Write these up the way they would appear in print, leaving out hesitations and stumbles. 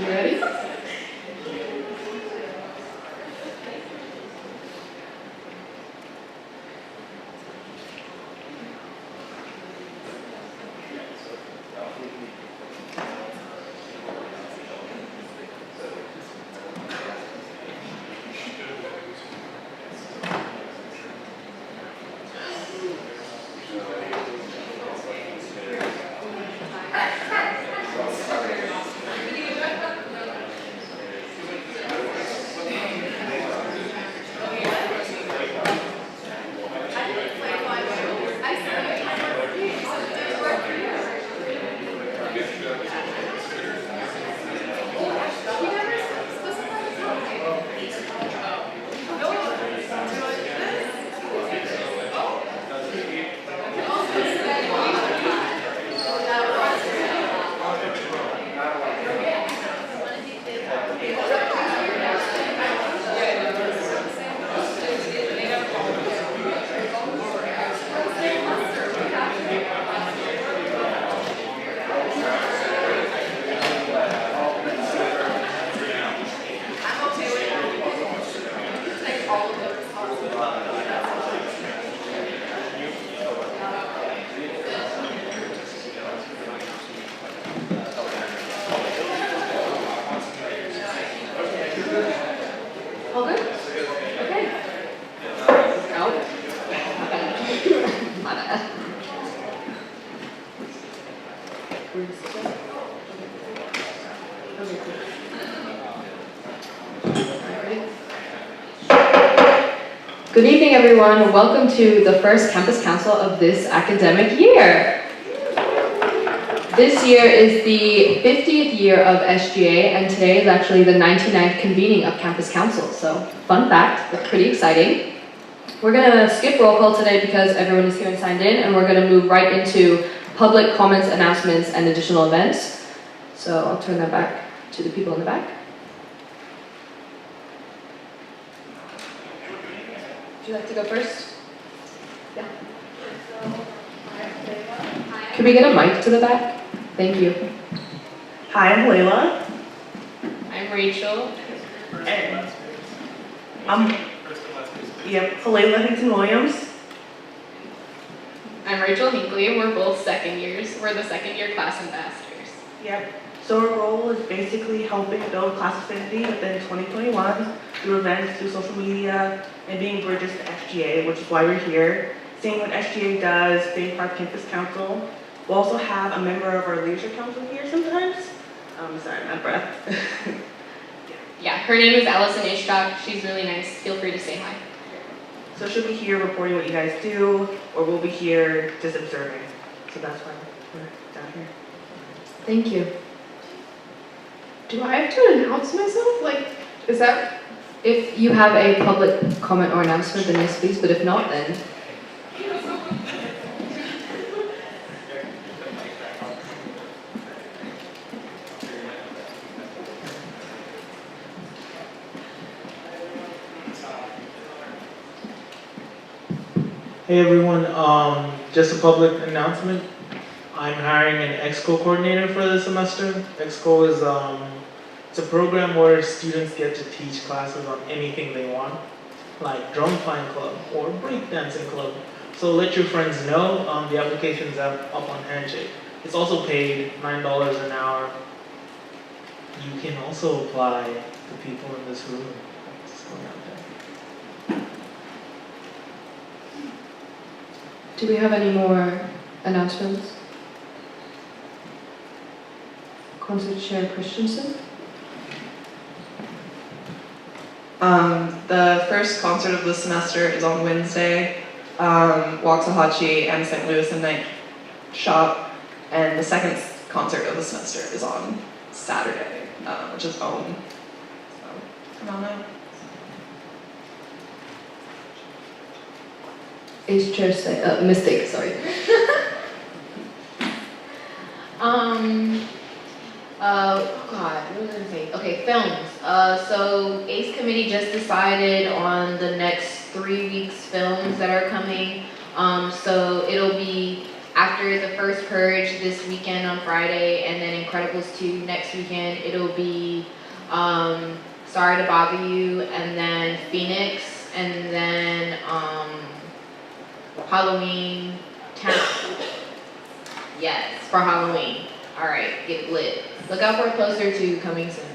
You ready? All good? Okay. Out. My bad. Okay, cool. Good evening, everyone. Welcome to the first campus council of this academic year. This year is the 50th year of SGA, and today is actually the 99th convening of campus council. So, fun fact, that's pretty exciting. We're gonna skip roll call today because everyone is here and signed in, and we're gonna move right into public comments, announcements, and additional events. So I'll turn that back to the people in the back. Would you like to go first? Yeah. Can we get a mic to the back? Thank you. Hi, I'm Layla. I'm Rachel. And I'm Layla Hinton-Williams. I'm Rachel Hinkley, and we're both second years. We're the second year class ambassadors. Yep. So our role is basically helping build class affinity within 2021 through events, through social media, and being bridges to SGA, which is why we're here. Seeing what SGA does, being part of campus council. We'll also have a member of our leadership council here sometimes. Sorry, I'm out of breath. Yeah, her name is Allison Ishtok. She's really nice. Feel free to say hi. So she'll be here reporting what you guys do, or we'll be here just observing. So that's why we're down here. Thank you. Do I have to announce myself? Like, is that? If you have a public comment or announcement, then yes, please. But if not, then. Hey everyone, just a public announcement. I'm hiring an EXCO coordinator for the semester. EXCO is it's a program where students get to teach classes on anything they want, like drum playing club or breakdancing club. So let your friends know. The application's up on Handshake. It's also paid $9 an hour. You can also apply to people in this room. Just going out there. Do we have any more announcements? Concert Chair Christensen? The first concert of the semester is on Wednesday, Waxahachie and St. Louis and Night Shop, and the second concert of the semester is on Saturday, which is OWN. So, come on out. Is Chair say, mistake, sorry. God, what was I gonna say? Okay, films. So ACE Committee just decided on the next 3 weeks films that are coming. So it'll be after the first Purge this weekend on Friday, and then Incredibles 2 next weekend, it'll be Sorry to Bother You, and then Phoenix, and then Halloween Town. Yes, for Halloween. All right, get lit. Look out for a poster too, coming soon.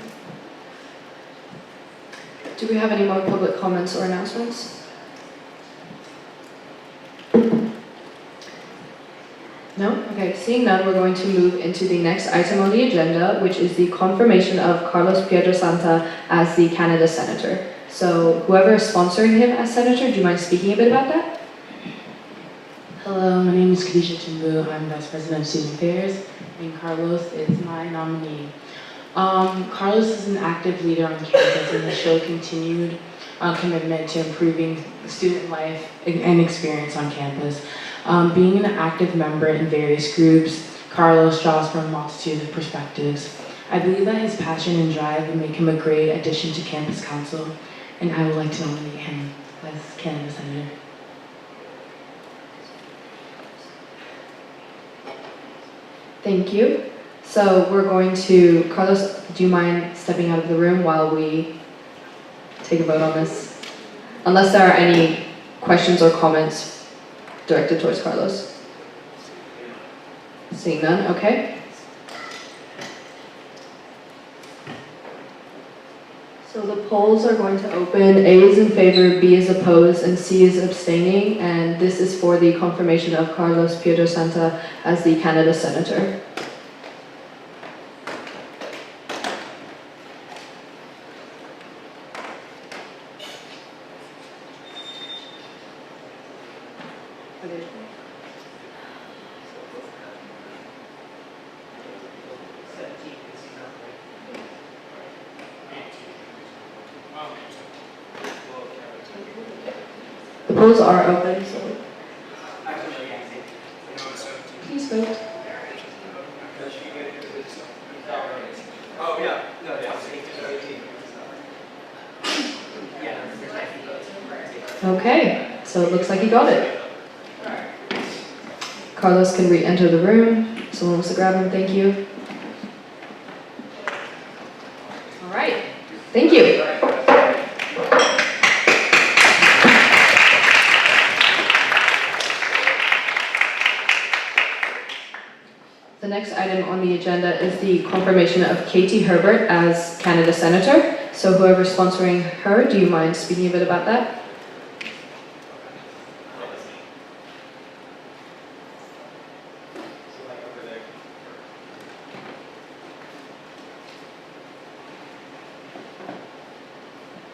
Do we have any more public comments or announcements? No? Okay, seeing none, we're going to move into the next item on the agenda, which is the confirmation of Carlos Pietrasanta as the Canada Senator. So whoever is sponsoring him as Senator, do you mind speaking a bit about that? Hello, my name is Khadijah Timbu. I'm Vice President of Student Affairs, and Carlos is my nominee. Carlos is an active leader on campus and has shown continued commitment to improving student life and experience on campus. Being an active member in various groups, Carlos draws from a multitude of perspectives. I believe that his passion and drive would make him a great addition to Campus Council, and I would like to nominate him as Canada Senator. Thank you. So we're going to, Carlos, do you mind stepping out of the room while we take a vote on this? Unless there are any questions or comments directed towards Carlos. Seeing none, okay. So the polls are going to open. A is in favor, B is opposed, and C is abstaining. And this is for the confirmation of Carlos Pietrasanta as the Canada Senator. The polls are open, so please vote. Okay, so it looks like he got it. Carlos can re-enter the room. Someone wants to grab him, thank you. All right, thank you. The next item on the agenda is the confirmation of Katie Herbert as Canada Senator. So whoever's sponsoring her, do you mind speaking a bit about that?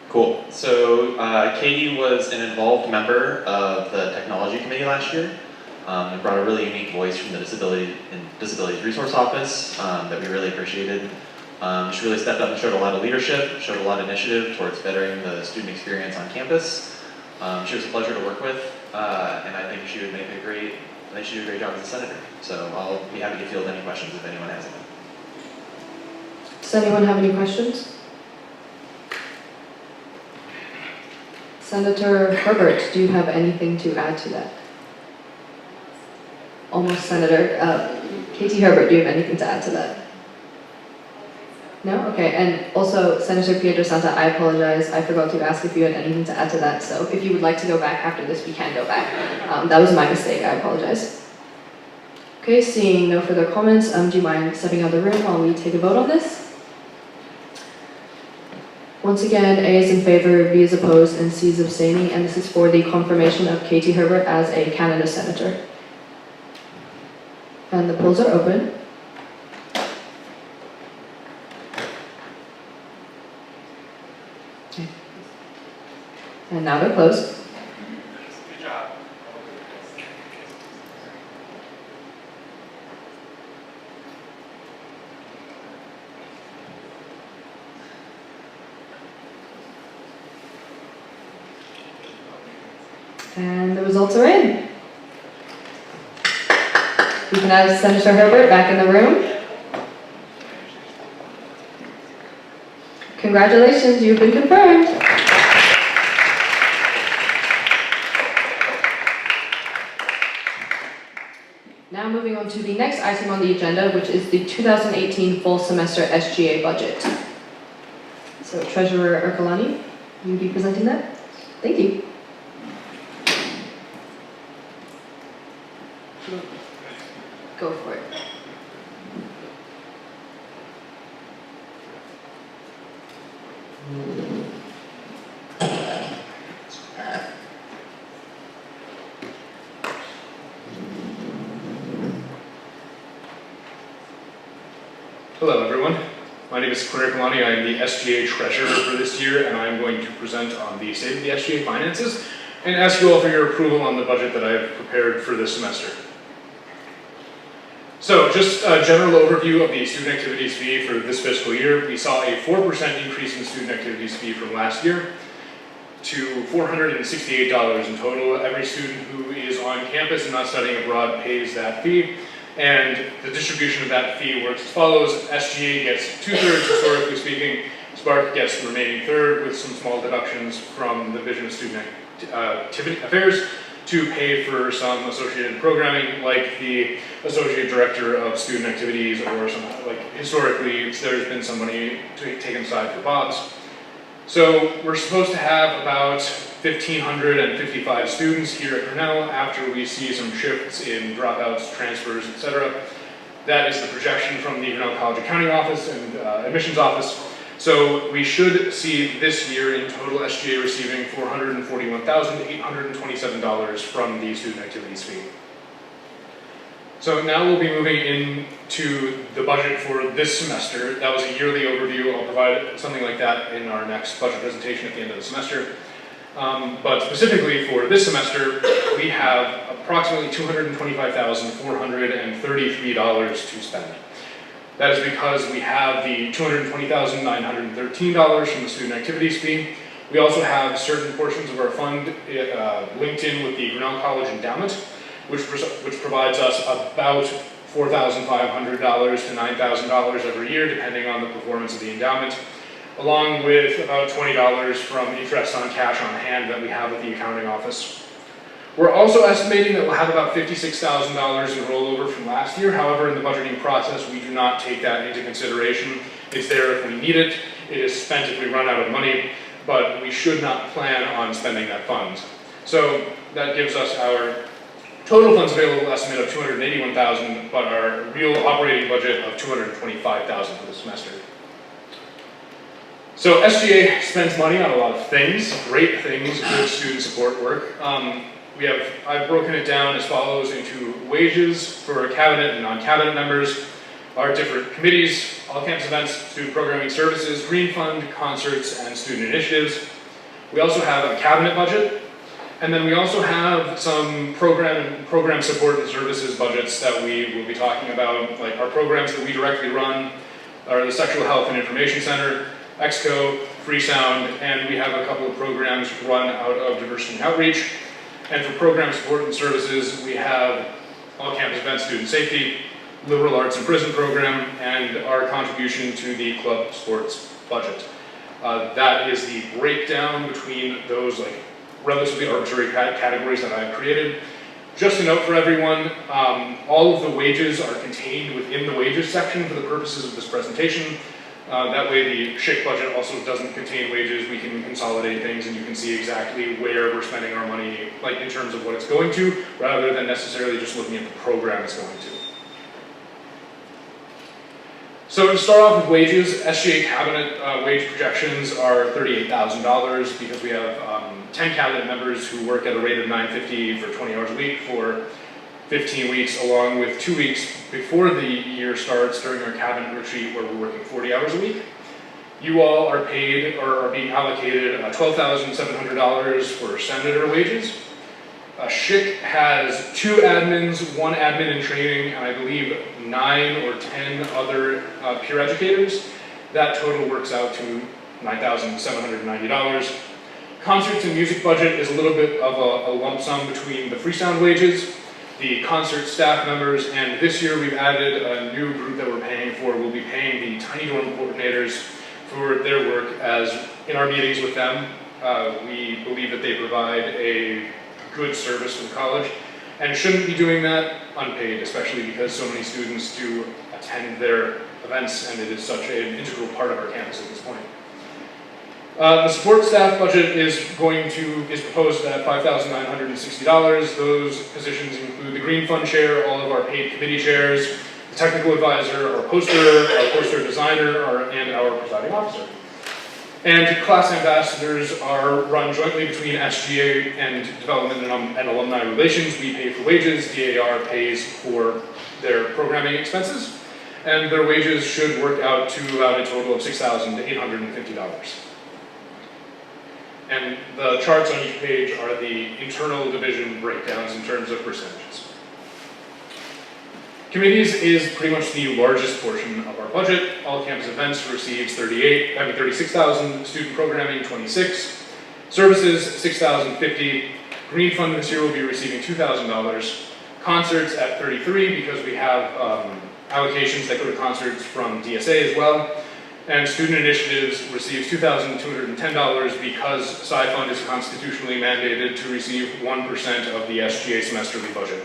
Cool. So Katie was an involved member of the technology committee last year. And brought a really unique voice from the Disabilities Resource Office that we really appreciated. She really stepped up and showed a lot of leadership, showed a lot of initiative towards bettering the student experience on campus. She was a pleasure to work with, and I think she would make a great, I think she did a great job as a senator. So I'll be happy to field any questions if anyone has any. Does anyone have any questions? Senator Herbert, do you have anything to add to that? Almost Senator. Katie Herbert, do you have anything to add to that? No? Okay, and also Senator Pietrasanta, I apologize. I forgot to ask if you had anything to add to that, so if you would like to go back after this, we can go back. That was my mistake, I apologize. Okay, seeing no further comments, do you mind stepping out of the room while we take a vote on this? Once again, A is in favor, B is opposed, and C is abstaining, and this is for the confirmation of Katie Herbert as a Canada Senator. And the polls are open. And now they're closed. Good job. And the results are in. We can have Senator Herbert back in the room. Congratulations, you've been confirmed. Now to the next item on the agenda, which is the 2018 full semester SGA budget. So Treasurer Ercolani, will you be presenting that? Thank you. Go for it. Hello everyone, my name is Claire Kalani. I am the SGA Treasurer for this year, and I am going to present on the state of the SGA finances and ask you all for your approval on the budget that I have prepared for this semester. So just a general overview of the student activities fee for this fiscal year. We saw a 4% increase in student activities fee from last year to $468 in total. Every student who is on campus and not studying abroad pays that fee. And the distribution of that fee works as follows. SGA gets 2/3, historically speaking. Spark gets the remaining third with some small deductions from the Division of Student Activity Affairs to pay for some associated programming, like the Associate Director of Student Activities, or some, like historically, there's been some money taken aside for Bob's. So we're supposed to have about 1,555 students here at Grinnell after we see some shifts in dropouts, transfers, etc. That is the projection from the Grinnell College Accounting Office and Admissions Office. So we should see this year in total SGA receiving $441,827 from the student activities fee. So now we'll be moving into the budget for this semester. That was a yearly overview. I'll provide something like that in our next budget presentation at the end of the semester. But specifically for this semester, we have approximately $225,433 to spend. That is because we have the $220,913 from the student activities fee. We also have certain portions of our fund linked in with the Grinnell College Endowment, which provides us about $4,500 to $9,000 every year, depending on the performance of the endowment, along with about $20 from interest on cash on hand that we have at the accounting office. We're also estimating that we'll have about $56,000 in rollover from last year. However, in the budgeting process, we do not take that into consideration. It's there if we need it. It is spent if we run out of money, but we should not plan on spending that fund. So that gives us our total funds available estimate of $281,000, but our real operating budget of $225,000 for the semester. So SGA spends money on a lot of things, great things, good student support work. I've broken it down as follows into wages for cabinet and non-cabinet members, our different committees, all campus events, student programming services, green fund, concerts, and student initiatives. We also have a cabinet budget, and then we also have some program support and services budgets that we will be talking about, like our programs that we directly run are the Sexual Health and Information Center, EXCO, Free Sound, and we have a couple of programs run out of Diversity and Outreach. And for program support and services, we have all campus events, student safety, liberal arts and prison program, and our contribution to the club sports budget. That is the breakdown between those relatively arbitrary categories that I've created. Just a note for everyone, all of the wages are contained within the wages section for the purposes of this presentation. That way the SHIC budget also doesn't contain wages. We can consolidate things and you can see exactly where we're spending our money, like in terms of what it's going to, rather than necessarily just looking at the program it's going to. So to start off with wages, SGA cabinet wage projections are $38,000 because we have 10 cabinet members who work at a rate of $9.50 for 20 hours a week for 15 weeks, along with 2 weeks before the year starts during our cabinet retreat where we're working 40 hours a week. You all are paid or are being allocated $12,700 for senator wages. SHIC has 2 admins, 1 admin in training, and I believe 9 or 10 other peer educators. That total works out to $9,790. Concerts and music budget is a little bit of a lump sum between the Freesound wages, the concert staff members, and this year we've added a new group that we're paying for. We'll be paying the Tiny Dorm coordinators for their work, as in our meetings with them, we believe that they provide a good service to the college, and shouldn't be doing that unpaid, especially because so many students do attend their events and it is such an integral part of our campus at this point. The support staff budget is proposed at $5,960. Those positions include the Green Fund chair, all of our paid committee chairs, the technical advisor, our poster designer, and our presiding officer. And class ambassadors are run jointly between SGA and Development and Alumni Relations. We pay for wages, DAR pays for their programming expenses, and their wages should work out to about a total of $6,850. And the charts on each page are the internal division breakdowns in terms of percentages. Committees is pretty much the largest portion of our budget. All campus events receives 36,000, student programming 26, services 6,050. Green Fund this year will be receiving $2,000. Concerts at 33 because we have allocations that go to concerts from DSA as well. And student initiatives receives $2,210 because Sci-Fund is constitutionally mandated to receive 1% of the SGA semesterly budget.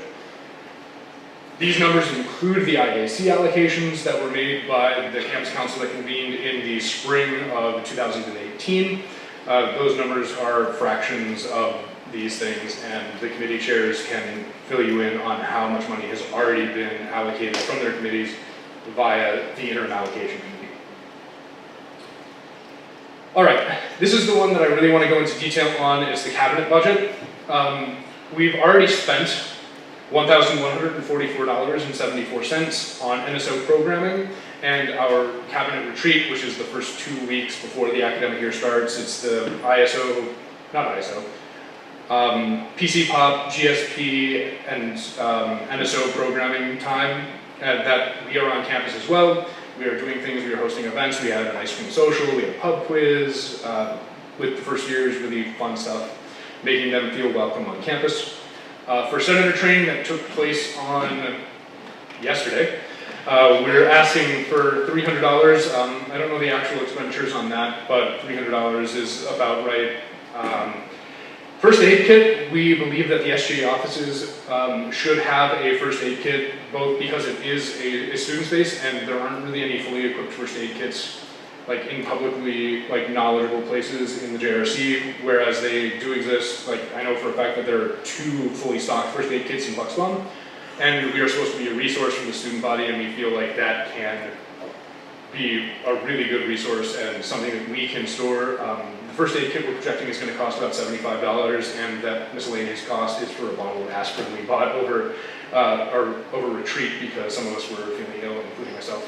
These numbers include the IAC allocations that were made by the campus council that convened in the spring of 2018. Those numbers are fractions of these things, and the committee chairs can fill you in on how much money has already been allocated from their committees via the interim allocation committee. All right, this is the one that I really want to go into detail on, is the cabinet budget. We've already spent $1,144.74 on NSO programming and our cabinet retreat, which is the first 2 weeks before the academic year starts. It's the PC Pop, GSP, and NSO programming time that we are on campus as well. We are doing things, we are hosting events, we have an ice cream social, we have a pub quiz, with the first years, really fun stuff, making them feel welcome on campus. For senator training that took place on yesterday, we're asking for $300. I don't know the actual expenditures on that, but $300 is about right. First aid kit, we believe that the SGA offices should have a first aid kit, both because it is a student space and there aren't really any fully equipped first aid kits like in publicly knowledgeable places in the JRC, whereas they do exist. I know for a fact that there are 2 fully stocked first aid kits in Bucksbaum, and we are supposed to be a resource for the student body, and we feel like that can be a really good resource and something that we can store. The first aid kit we're projecting is going to cost about $75, and that miscellaneous cost is for a bottle of aspirin we bought over retreat because some of us were feeling ill, including myself.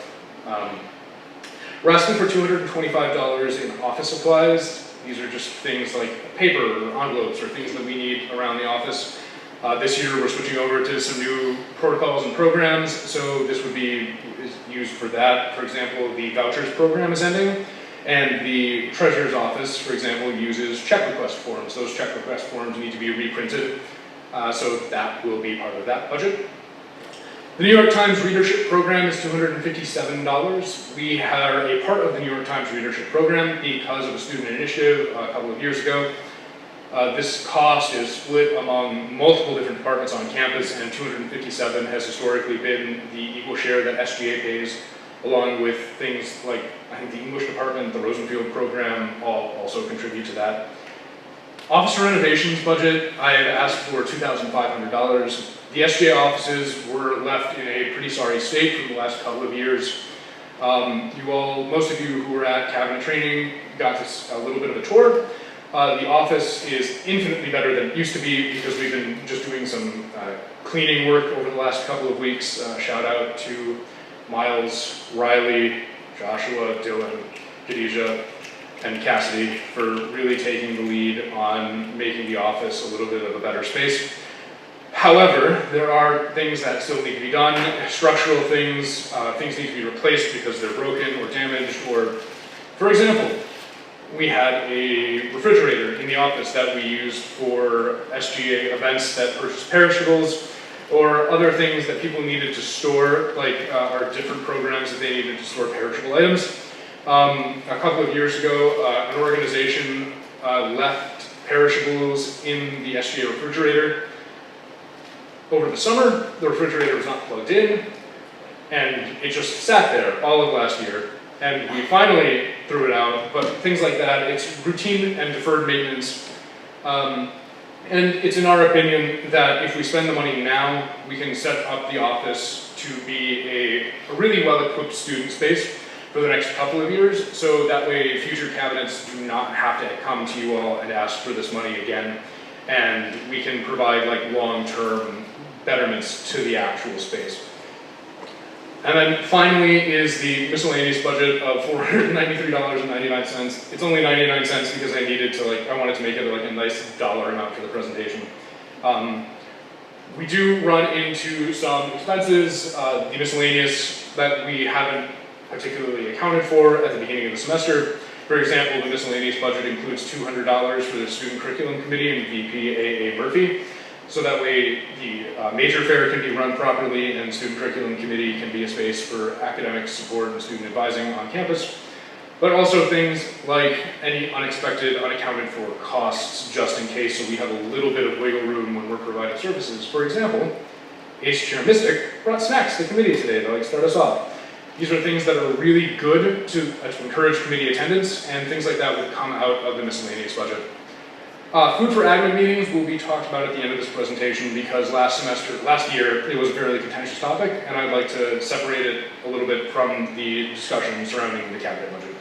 We're asking for $225 in office supplies. These are just things like paper or envelopes or things that we need around the office. This year we're switching over to some new protocols and programs, so this would be used for that. For example, the vouchers program is ending, and the treasurer's office, for example, uses check request forms. Those check request forms need to be reprinted, so that will be part of that budget. The New York Times readership program is $257. We are a part of the New York Times readership program because of a student initiative a couple of years ago. This cost is split among multiple different departments on campus, and $257 has historically been the equal share that SGA pays, along with things like, I think the English department, the Rosenfield program, all also contribute to that. Office renovations budget, I had asked for $2,500. The SGA offices were left in a pretty sorry state for the last couple of years. Most of you who were at cabinet training got a little bit of a tour. The office is infinitely better than it used to be because we've been just doing some cleaning work over the last couple of weeks. Shout out to Miles, Riley, Joshua, Dylan, Khadijah, and Cassidy for really taking the lead on making the office a little bit of a better space. However, there are things that still need to be done, structural things, things need to be replaced because they're broken or damaged, or, for example, we had a refrigerator in the office that we used for SGA events that purchased perishables, or other things that people needed to store, like our different programs that they needed to store perishable items. A couple of years ago, an organization left perishables in the SGA refrigerator. Over the summer, the refrigerator was not plugged in, and it just sat there all of last year. And we finally threw it out, but things like that, it's routine and deferred maintenance. And it's in our opinion that if we spend the money now, we can set up the office to be a really well-equipped student space for the next couple of years, so that way future cabinets do not have to come to you all and ask for this money again, and we can provide like long-term betterments to the actual space. And then finally is the miscellaneous budget of $493.99. It's only 99 cents because I needed to I wanted to make it like a nice dollar amount for the presentation. We do run into some expenses, the miscellaneous that we haven't particularly accounted for at the beginning of the semester. For example, the miscellaneous budget includes $200 for the Student Curriculum Committee and VP A.A. Murphy. So that way the major fair can be run properly and the Student Curriculum Committee can be a space for academic support and student advising on campus. But also things like any unexpected, unaccounted for costs just in case, so we have a little bit of wiggle room when we're providing services. For example, ACE Chair Mystic brought snacks to the committee today to start us off. These are things that are really good to encourage committee attendance, and things like that would come out of the miscellaneous budget. Food for admin meetings will be talked about at the end of this presentation because last year, it was a fairly contentious topic, and I'd like to separate it a little bit from the discussion surrounding the cabinet budget.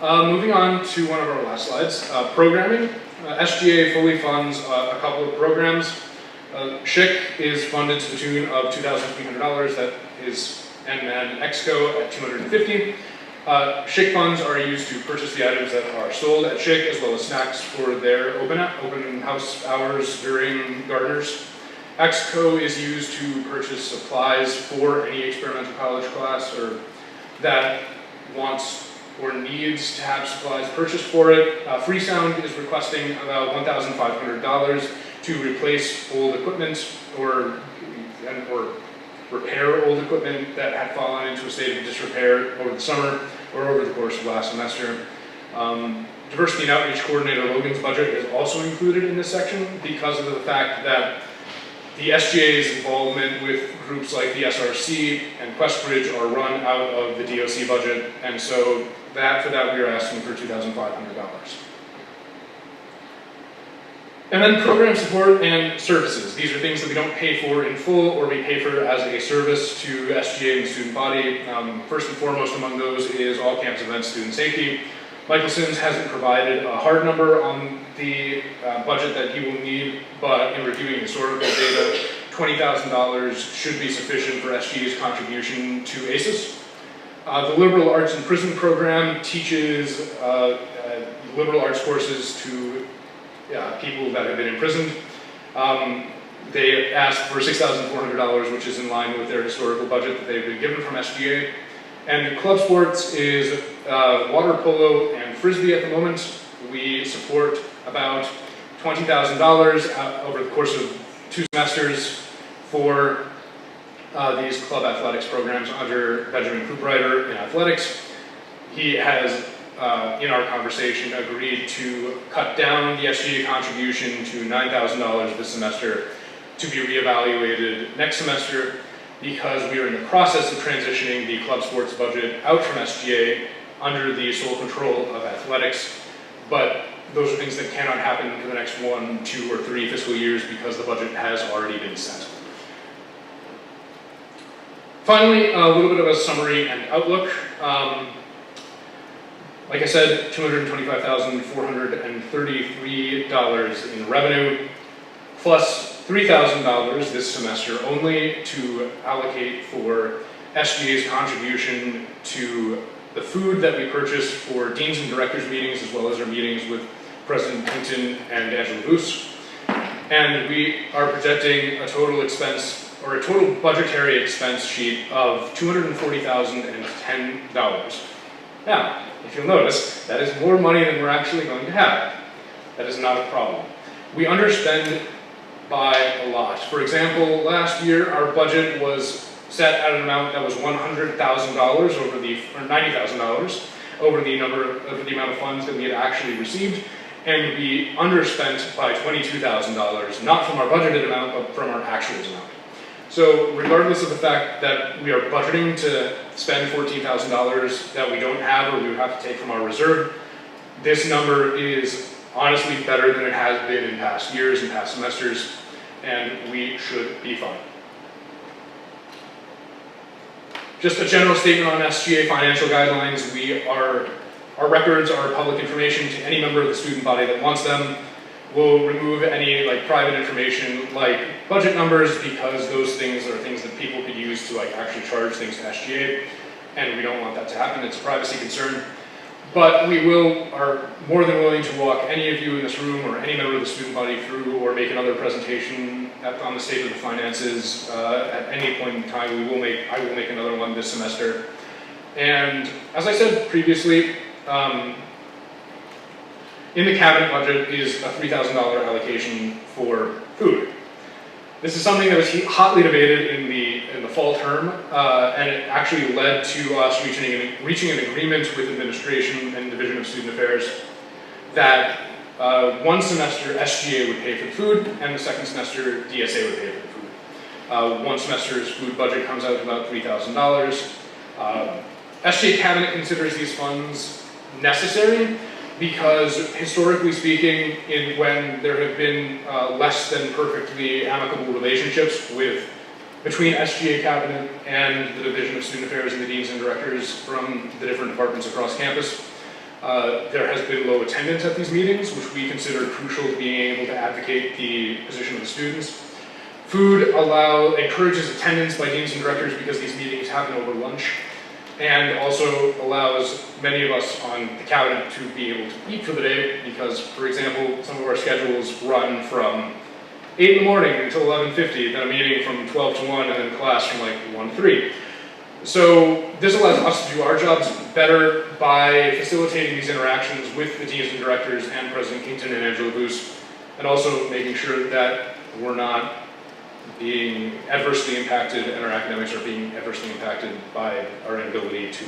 Moving on to one of our last slides, programming. SGA fully funds a couple of programs. SHIC is funded to the tune of $2,300, that is, and then EXCO at $250. SHIC funds are used to purchase the items that are sold at SHIC, as well as snacks for their open house hours during gardeners. EXCO is used to purchase supplies for any experimental college class or that wants or needs to have supplies purchased for it. Freesound is requesting about $1,500 to replace old equipment or repair old equipment that had fallen into a state of disrepair over the summer or over the course of last semester. Diversity and Outreach Coordinator Logan's budget is also included in this section because of the fact that the SGA's involvement with groups like the SRC and QuestBridge are run out of the DOC budget, and so for that we are asking for $2,500. And then program support and services. These are things that we don't pay for in full or we pay for as a service to SGA and the student body. First and foremost among those is all campus events, student safety. Michael Sims hasn't provided a hard number on the budget that he will need, but in reviewing historical data, $20,000 should be sufficient for SGA's contribution to ACES. The Liberal Arts in Prison program teaches liberal arts courses to people that have been imprisoned. They asked for $6,400, which is in line with their historical budget that they've been given from SGA. And club sports is water polo and frisbee at the moment. We support about $20,000 over the course of 2 semesters for these club athletics programs under Benjamin Cooprider in athletics. He has, in our conversation, agreed to cut down the SGA contribution to $9,000 this semester to be reevaluated next semester because we are in the process of transitioning the club sports budget out from SGA under the sole control of athletics, but those are things that cannot happen for the next 1, 2, or 3 fiscal years because the budget has already been set. Finally, a little bit of a summary and outlook. Like I said, $225,433 in revenue, plus $3,000 this semester only to allocate for SGA's contribution to the food that we purchase for deans and directors meetings, as well as our meetings with President Clinton and Angela Boos. And we are projecting a total expense, or a total budgetary expense sheet of $240,010. Now, if you'll notice, that is more money than we're actually going to have. That is not a problem. We underspend by a lot. For example, last year our budget was set at an amount that was $100,000 over the, or $90,000 over the amount of funds that we had actually received, and we underspent by $22,000, not from our budgeted amount, but from our actuals amount. So regardless of the fact that we are budgeting to spend $14,000 that we don't have or we would have to take from our reserve, this number is honestly better than it has been in past years and past semesters, and we should be fine. Just a general statement on SGA financial guidelines. Our records are public information to any member of the student body that wants them. We'll remove any private information like budget numbers, because those things are things that people could use to actually charge things to SGA, and we don't want that to happen. It's a privacy concern. But we are more than willing to walk any of you in this room or any member of the student body through, or make another presentation on the state of the finances at any point in time. I will make another one this semester. And as I said previously, in the cabinet budget is a $3,000 allocation for food. This is something that was hotly debated in the fall term, and it actually led to us reaching an agreement with administration and Division of Student Affairs that one semester SGA would pay for the food, and the second semester DSA would pay for the food. One semester's food budget comes out to about $3,000. SGA cabinet considers these funds necessary because, historically speaking, when there have been less than perfectly amicable relationships between SGA cabinet and the Division of Student Affairs and the deans and directors from the different departments across campus, there has been low attendance at these meetings, which we consider crucial to being able to advocate the position of the students. Food encourages attendance by deans and directors because these meetings happen over lunch, and also allows many of us on the cabinet to be able to eat for the day because, for example, some of our schedules run from 8 in the morning until 11:50, then a meeting from 12 to 1, and then class from 1 to 3. So this allows us to do our jobs better by facilitating these interactions with the deans and directors and President Kington and Angela Boos, and also making sure that we're not being adversely impacted and our academics are being adversely impacted by our inability to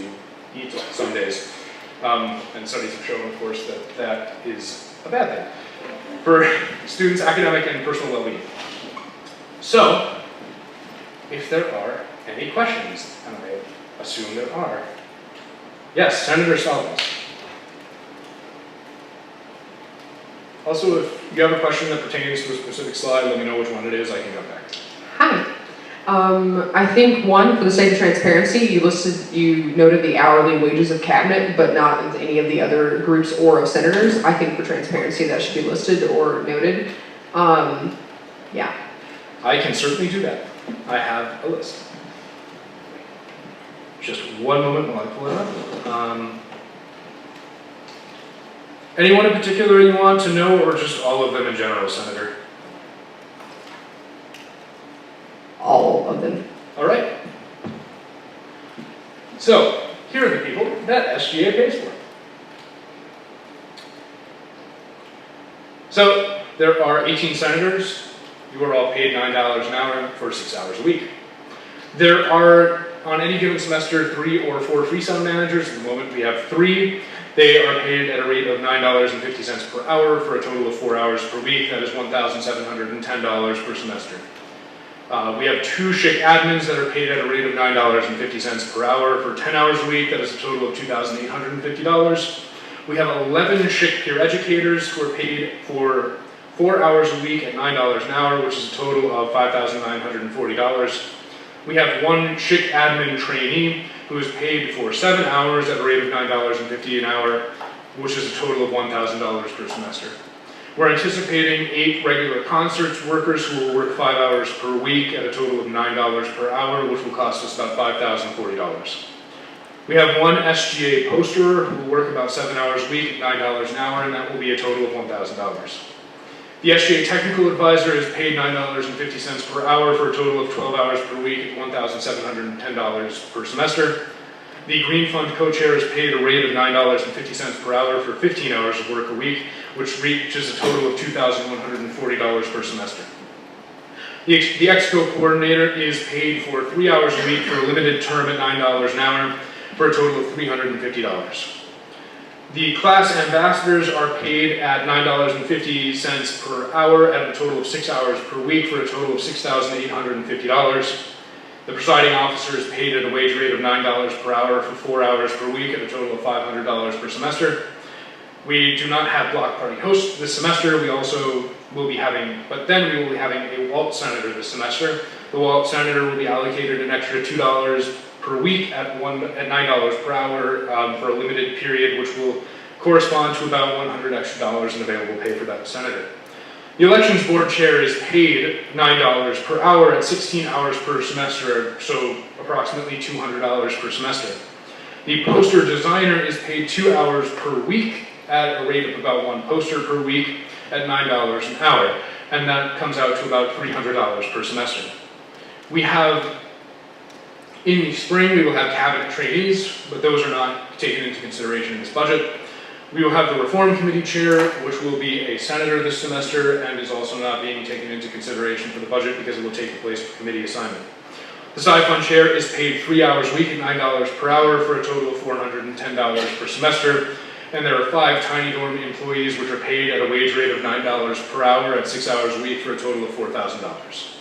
eat some days. And studies have shown, of course, that that is a bad thing for students' academic and personal well-being. So, if there are any questions, and I assume there are. Yes, Senator Stallings. Also, if you have a question that pertains to a specific slide, let me know which one it is, I can go back. Hi. I think one, for the sake of transparency, you noted the hourly wages of cabinet, but not any of the other groups or of senators. I think for transparency that should be listed or noted. Yeah. I can certainly do that. I have a list. Just one moment while I pull it up. Anyone in particular you want to know, or just all of them in general, Senator? All of them. All right. So, here are the people that SGA pays for. So, there are 18 senators. You are all paid $9 an hour for 6 hours a week. There are, on any given semester, 3 or 4 freestyle managers. At the moment, we have 3. They are paid at a rate of $9.50 per hour for a total of 4 hours per week. That is $1,710 per semester. We have 2 SHIC admins that are paid at a rate of $9.50 per hour for 10 hours a week. That is a total of $2,850. We have 11 SHIC peer educators who are paid for 4 hours a week at $9 an hour, which is a total of $5,940. We have 1 SHIC admin trainee who is paid for 7 hours at a rate of $9.50 an hour, which is a total of $1,000 per semester. We're anticipating 8 regular concerts workers who will work 5 hours per week at a total of $9 per hour, which will cost us about $5,040. We have 1 SGA poster who will work about 7 hours a week at $9 an hour, and that will be a total of $1,000. The SGA technical advisor is paid $9.50 per hour for a total of 12 hours per week at $1,710 per semester. The Green Fund co-chair is paid a rate of $9.50 per hour for 15 hours of work a week, which reaches a total of $2,140 per semester. The EXCO coordinator is paid for 3 hours a week for a limited term at $9 an hour for a total of $350. The class ambassadors are paid at $9.50 per hour at a total of 6 hours per week for a total of $6,850. The presiding officer is paid at a wage rate of $9 per hour for 4 hours per week at a total of $500 per semester. We do not have block party hosts this semester. We also will be having, but then we will be having a waltz senator this semester. The waltz senator will be allocated an extra $2 per week at $9 per hour for a limited period, which will correspond to about $100 extra in available pay for that senator. The elections board chair is paid $9 per hour at 16 hours per semester, so approximately $200 per semester. The poster designer is paid 2 hours per week at a rate of about 1 poster per week at $9 an hour, and that comes out to about $300 per semester. We have, in the spring, we will have cabinet trainees, but those are not taken into consideration in this budget. We will have the Reform Committee chair, which will be a senator this semester and is also not being taken into consideration for the budget because it will take the place of committee assignment. The Sci Fund chair is paid 3 hours a week at $9 per hour for a total of $410 per semester. And there are 5 Tiny Dorm employees which are paid at a wage rate of $9 per hour at 6 hours a week for a total of $4,000.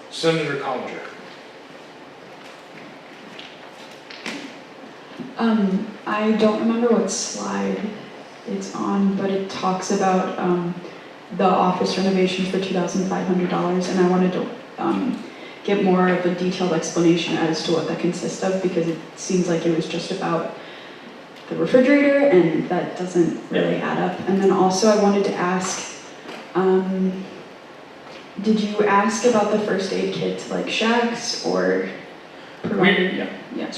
Senator Collinger. I don't remember what slide it's on, but it talks about the office renovations for $2,500, and I wanted to get more of a detailed explanation as to what that consists of, because it seems like it was just about the refrigerator, and that doesn't really add up. And then also I wanted to ask, did you ask about the first aid kit to like shacks or providing? Yeah.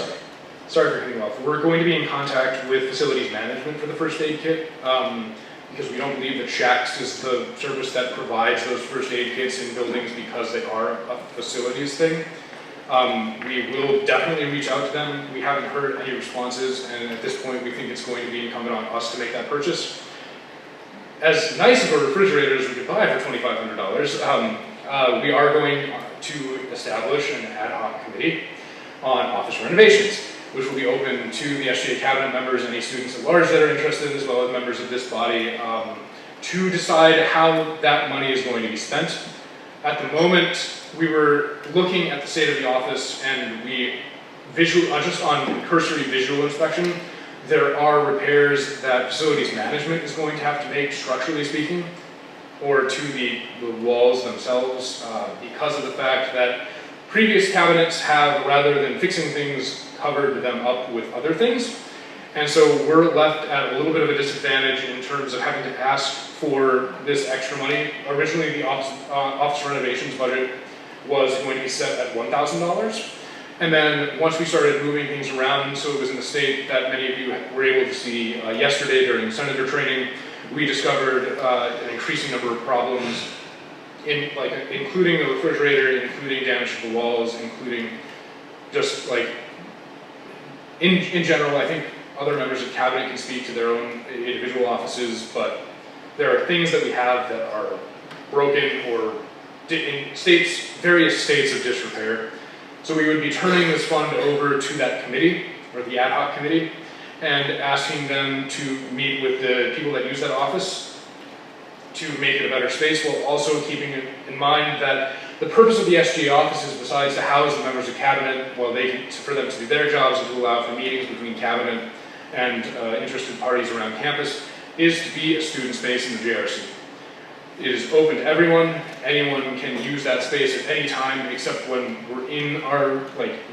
Sorry for cutting you off. We're going to be in contact with facilities management for the first aid kit because we don't believe that Shacks is the service that provides those first aid kits in buildings because they are a facilities thing. We will definitely reach out to them. We haven't heard any responses, and at this point we think it's going to be incumbent on us to make that purchase. As nice of a refrigerator as we could buy for $2,500, we are going to establish an ad hoc committee on office renovations, which will be open to the SGA cabinet members, any students at large that are interested, as well as members of this body, to decide how that money is going to be spent. At the moment, we were looking at the state of the office, and we just on cursory visual inspection, there are repairs that facilities management is going to have to make, structurally speaking, or to the walls themselves, because of the fact that previous cabinets have, rather than fixing things, covered them up with other things. And so we're left at a little bit of a disadvantage in terms of having to ask for this extra money. Originally, the office renovations budget was going to be set at $1,000. And then once we started moving things around, so it was in the state that many of you were able to see yesterday during senator training, we discovered an increasing number of problems, including the refrigerator, including damage to the walls, including just like, in general, I think other members of cabinet can speak to their own individual offices, but there are things that we have that are broken or in various states of disrepair. So we would be turning this fund over to that committee, or the ad hoc committee, and asking them to meet with the people that use that office to make it a better space, while also keeping in mind that the purpose of the SGA office is, besides to house the members of cabinet, for them to do their jobs and to allow for meetings between cabinet and interested parties around campus, is to be a student space in the JRC. It is open to everyone. Anyone can use that space at any time, except when we're in our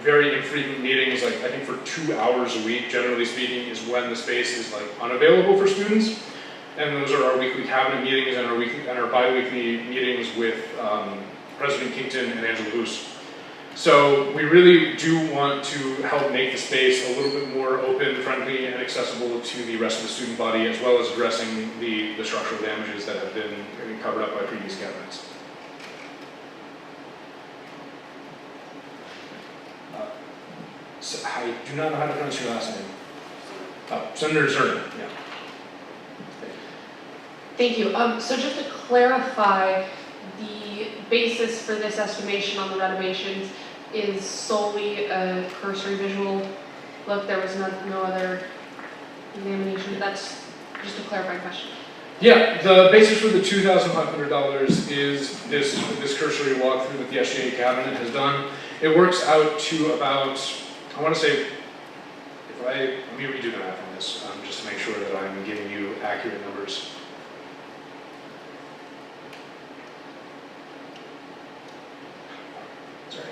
very infrequent meetings. I think for 2 hours a week, generally speaking, is when the space is unavailable for students. And those are our weekly cabinet meetings and our bi-weekly meetings with President Kington and Angela Hoos. So we really do want to help make the space a little bit more open, friendly, and accessible to the rest of the student body, as well as addressing the structural damages that have been covered up by previous cabinets. So I do not know how to pronounce your last name. Senator Zerman, yeah. Thank you. So just to clarify, the basis for this estimation on the renovations is solely a cursory visual look. There was no other examination. That's just a clarifying question. Yeah, the basis for the $2,500 is this cursory walkthrough that the SGA cabinet has done. It works out to about, I want to say, let me redo the math on this, just to make sure that I'm giving you accurate numbers. Sorry.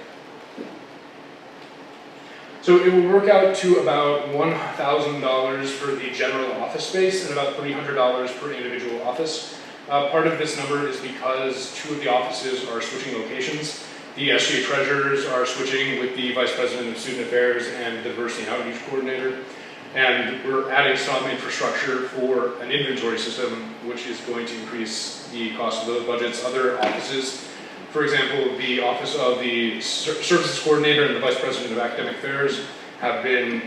So it will work out to about $1,000 for the general office space and about $300 per individual office. Part of this number is because 2 of the offices are switching locations. The SGA treasurers are switching with the vice president of student affairs and the diversity and outreach coordinator. And we're adding some infrastructure for an inventory system, which is going to increase the cost of those budgets. Other offices, for example, the office of the services coordinator and the vice president of academic affairs have been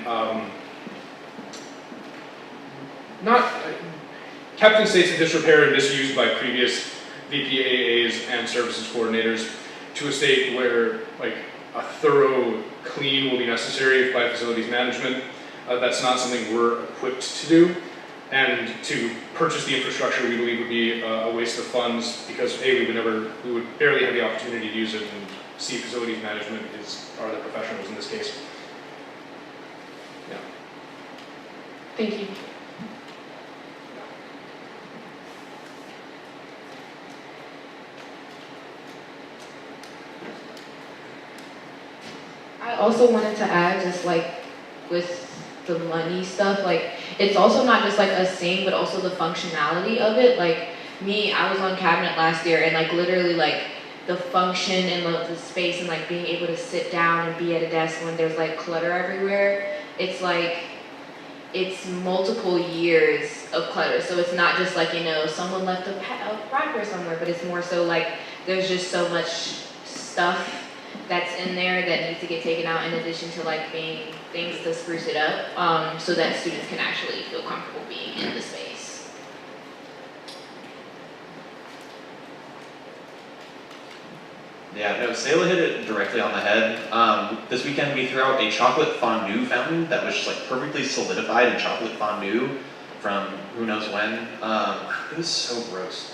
kept in states of disrepair and misused by previous VPAAs and services coordinators to a state where like a thorough clean will be necessary by facilities management. That's not something we're equipped to do. And to purchase the infrastructure we believe would be a waste of funds because A, we would barely have the opportunity to use it, and C, facilities management are the professionals in this case. Yeah. Thank you. I also wanted to add, just like with the money stuff, like it's also not just like us saying, but also the functionality of it. Like me, I was on cabinet last year, and like literally like the function and the space and like being able to sit down and be at a desk when there's like clutter everywhere. It's like it's multiple years of clutter. So it's not just like, you know, someone left a wrapper somewhere, but it's more so like there's just so much stuff that's in there that needs to get taken out, in addition to like being things to spruce it up, so that students can actually feel comfortable being in the space. Yeah, no, Sayla hit it directly on the head. This weekend we threw out a chocolate fondue fountain that was just like perfectly solidified in chocolate fondue from who knows when. It was so gross.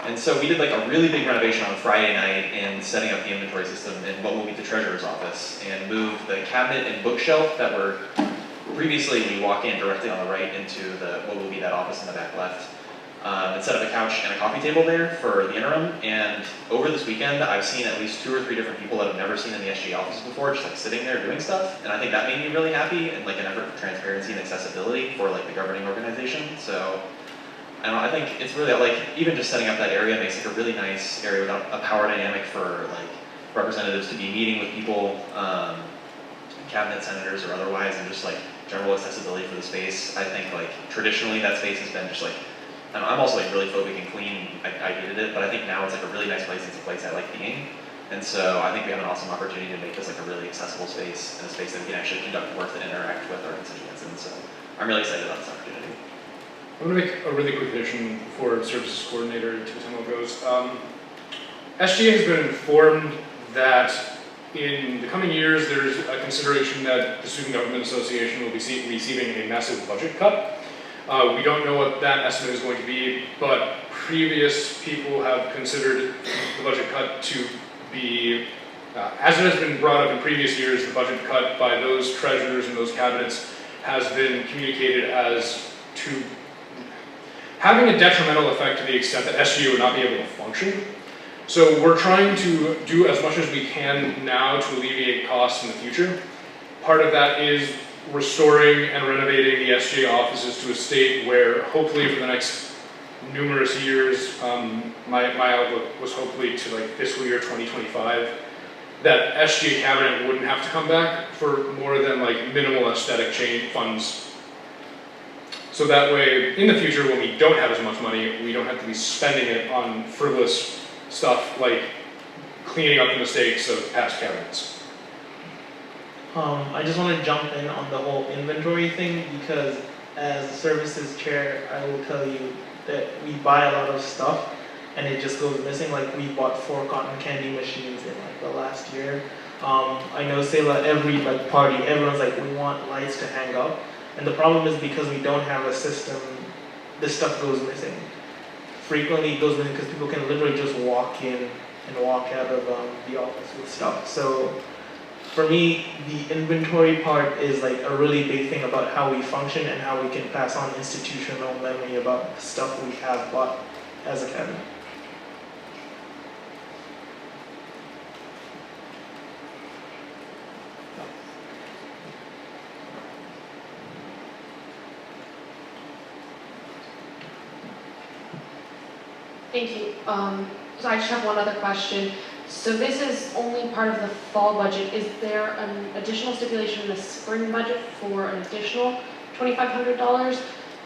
And so we did like a really big renovation on Friday night in setting up the inventory system in what will be the treasurer's office, and moved the cabinet and bookshelf that were previously, when you walk in directly on the right into what will be that office in the back left, and set up a couch and a coffee table there for the interim. And over this weekend, I've seen at least 2 or 3 different people that I've never seen in the SG office before, just like sitting there doing stuff. And I think that made me really happy, and like an effort for transparency and accessibility for like the governing organization. So I think it's really like, even just setting up that area makes like a really nice area with a power dynamic for like representatives to be meeting with people, cabinet senators or otherwise, and just like general accessibility for the space. I think like traditionally that space has been just like, I'm also like really phobic and clean. I hated it, but I think now it's like a really nice place. It's a place I like being. And so I think we have an awesome opportunity to make this like a really accessible space, and a space that we can actually conduct work and interact with our constituents in. So I'm really excited about this opportunity. I'm going to make a really quick addition before services coordinator Tuatemo goes. SGA has been informed that in the coming years there's a consideration that the Student Government Association will be receiving a massive budget cut. We don't know what that estimate is going to be, but previous people have considered the budget cut to be, as it has been brought up in previous years, the budget cut by those treasurers and those cabinets has been communicated as to having a detrimental effect to the extent that SGA would not be able to function. So we're trying to do as much as we can now to alleviate costs in the future. Part of that is restoring and renovating the SGA offices to a state where hopefully for the next numerous years, my outlook was hopefully to like fiscal year 2025, that SGA cabinet wouldn't have to come back for more than like minimal aesthetic change funds. So that way, in the future, when we don't have as much money, we don't have to be spending it on frivolous stuff like cleaning up the mistakes of past cabinets. I just want to jump in on the whole inventory thing, because as the services chair, I will tell you that we buy a lot of stuff and it just goes missing. Like we bought 4 cotton candy machines in like the last year. I know Sayla, every like party, everyone's like, we want lights to hang up. And the problem is because we don't have a system, this stuff goes missing. Frequently it goes missing because people can literally just walk in and walk out of the office with stuff. So for me, the inventory part is like a really big thing about how we function and how we can pass on institutional memory about the stuff we have bought as a cabinet. Thank you. So I just have one other question. So this is only part of the fall budget. Is there an additional stipulation in the spring budget for an additional $2,500?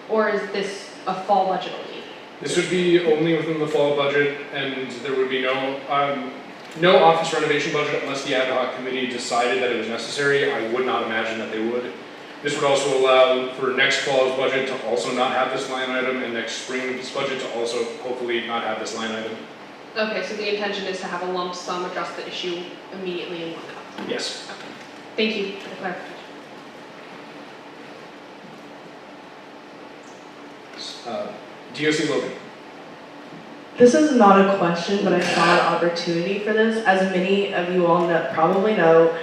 Or is this a fall budget only? This would be only within the fall budget, and there would be no office renovation budget unless the ad hoc committee decided that it was necessary. I would not imagine that they would. This would also allow for next fall's budget to also not have this line item, and next spring's budget to also hopefully not have this line item. Okay, so the intention is to have a lump sum address the issue immediately in one cut. Yes. Okay. Thank you for the clarification. DOC Logan. This is not a question, but I saw an opportunity for this. As many of you all probably know,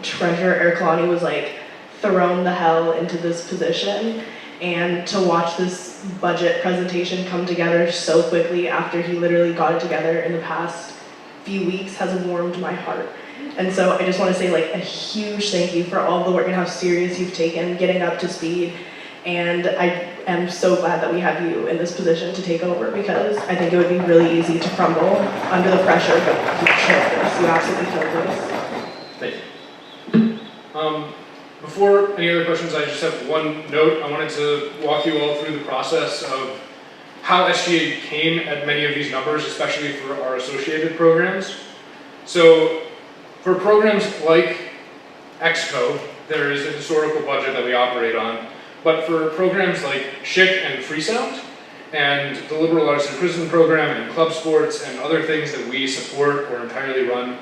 Treasurer Eric Kalani was like thrown the hell into this position, and to watch this budget presentation come together so quickly after he literally got it together in the past few weeks has warmed my heart. And so I just want to say like a huge thank you for all the work and how serious you've taken getting up to speed. And I am so glad that we have you in this position to take over, because I think it would be really easy to crumble under the pressure, but you killed this. You absolutely killed this. Thank you. Before any other questions, I just have one note. I wanted to walk you all through the process of how SGA came at many of these numbers, especially for our associated programs. So for programs like EXCO, there is a historical budget that we operate on. But for programs like SHIC and Freesound, and the Liberal Arts in Prison program, and club sports, and other things that we support or entirely run,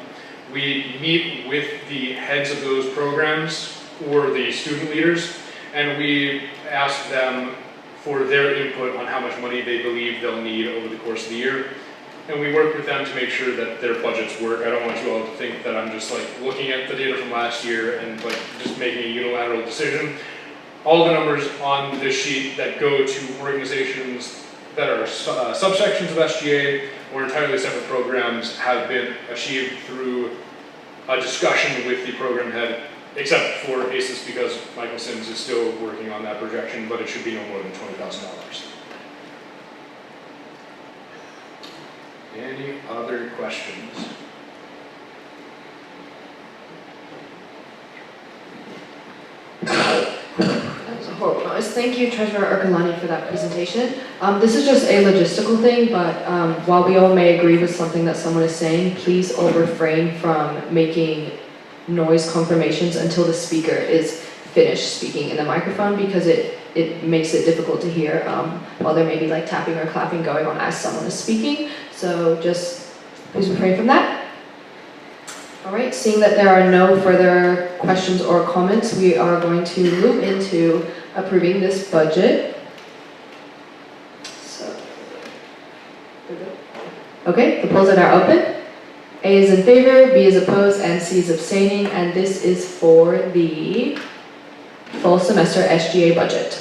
we meet with the heads of those programs or the student leaders, and we ask them for their input on how much money they believe they'll need over the course of the year. And we work with them to make sure that their budgets work. I don't want you all to think that I'm just like looking at the data from last year and like just making a unilateral decision. All the numbers on this sheet that go to organizations that are subsections of SGA or entirely separate programs have been achieved through a discussion with the program head, except for ACES because Michael Sims is still working on that projection, but it should be no more than $20,000. Any other questions? That was a horrible noise. Thank you, Treasurer Ercolani, for that presentation. This is just a logistical thing, but while we all may agree with something that someone is saying, please all refrain from making noise confirmations until the speaker is finished speaking in the microphone, because it makes it difficult to hear while there may be like tapping or clapping going on as someone is speaking. So just please refrain from that. All right, seeing that there are no further questions or comments, we are going to move into approving this budget. So, okay, the polls are now open. A is in favor, B is opposed, and C is abstaining, and this is for the fall semester SGA budget.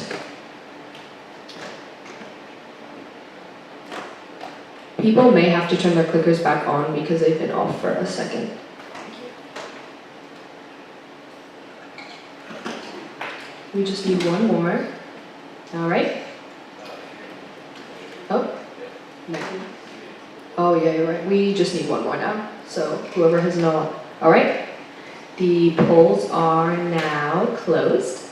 People may have to turn their clickers back on because they've been off for a second. We just need one more. All right. Oh. No. Oh yeah, you're right. We just need one more now. So whoever has not. All right. The polls are now closed.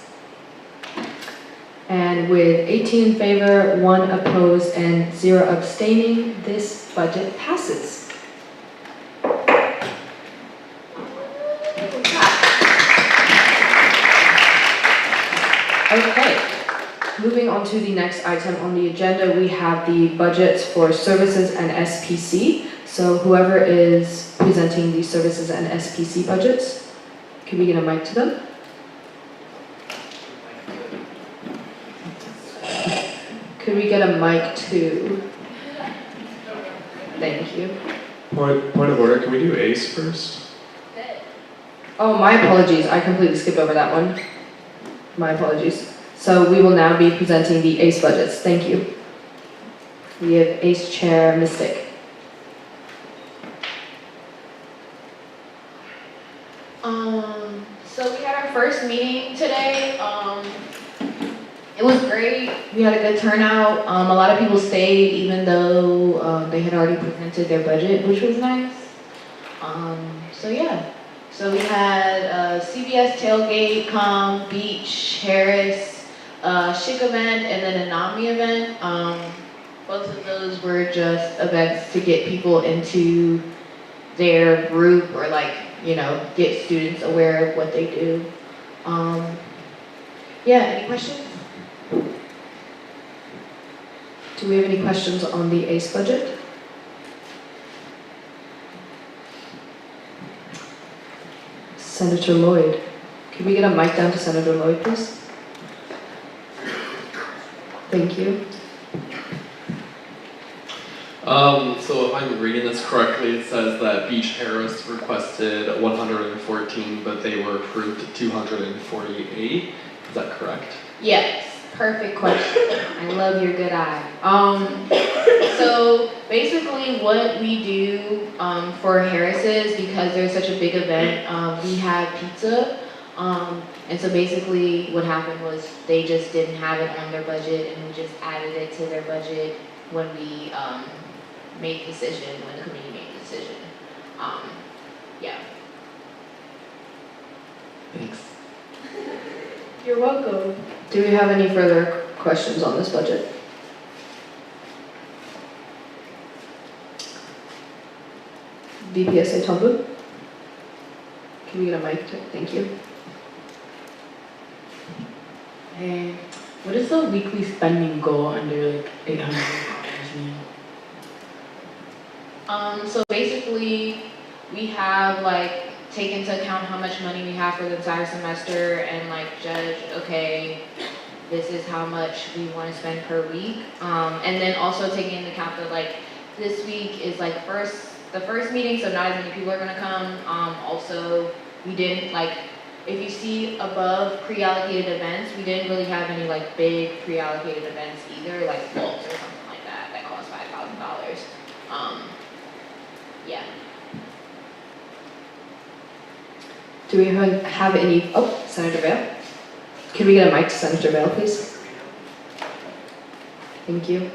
And with 18 in favor, 1 opposed, and 0 abstaining, this budget passes. Okay. moving on to the next item on the agenda, we have the budgets for services and SPC. So whoever is presenting the services and SPC budgets, can we get a mic to them? Could we get a mic to? Thank you. Point of order, can we do ACE first? Oh, my apologies, I completely skipped over that one. My apologies. So we will now be presenting the ACE budgets. Thank you. We have ACE Chair Mystic. So we had our first meeting today. It was great. We had a good turnout. A lot of people stayed even though they had already presented their budget, which was nice. So yeah. So we had CBS tailgate, Beach, Harris, Chic event, and then a NAMI event. Both of those were just events to get people into their group or get students aware of what they do. Yeah, any questions? Do we have any questions on the ACE budget? Senator Lloyd. Can we get a mic down to Senator Lloyd, please? Thank you. So if I'm reading this correctly, it says that Beach Harris requested 114, but they were approved 248. Is that correct? Yes, perfect question. I love your good eye. So basically what we do for Harris's, because they're such a big event, we have pizza. And so basically what happened was they just didn't have it on their budget and we just added it to their budget when we made the decision, when the committee made the decision. Yeah. Thanks. You're welcome. Do we have any further questions on this budget? VPSA Tombu? Can we get a mic? Thank you. Hey, what is the weekly spending goal under $800 mean? So basically, we have take into account how much money we have for the entire semester and judge, okay, this is how much we want to spend per week. And then also taking into account that this week is the first meeting, so not as many people are gonna come. Also, we didn't if you see above pre-allocated events, we didn't really have any big pre-allocated events either, like vaults or something like that cost $5,000. Yeah. Do we have any, Senator Vale? Can we get a mic to Senator Vale, please? Thank you.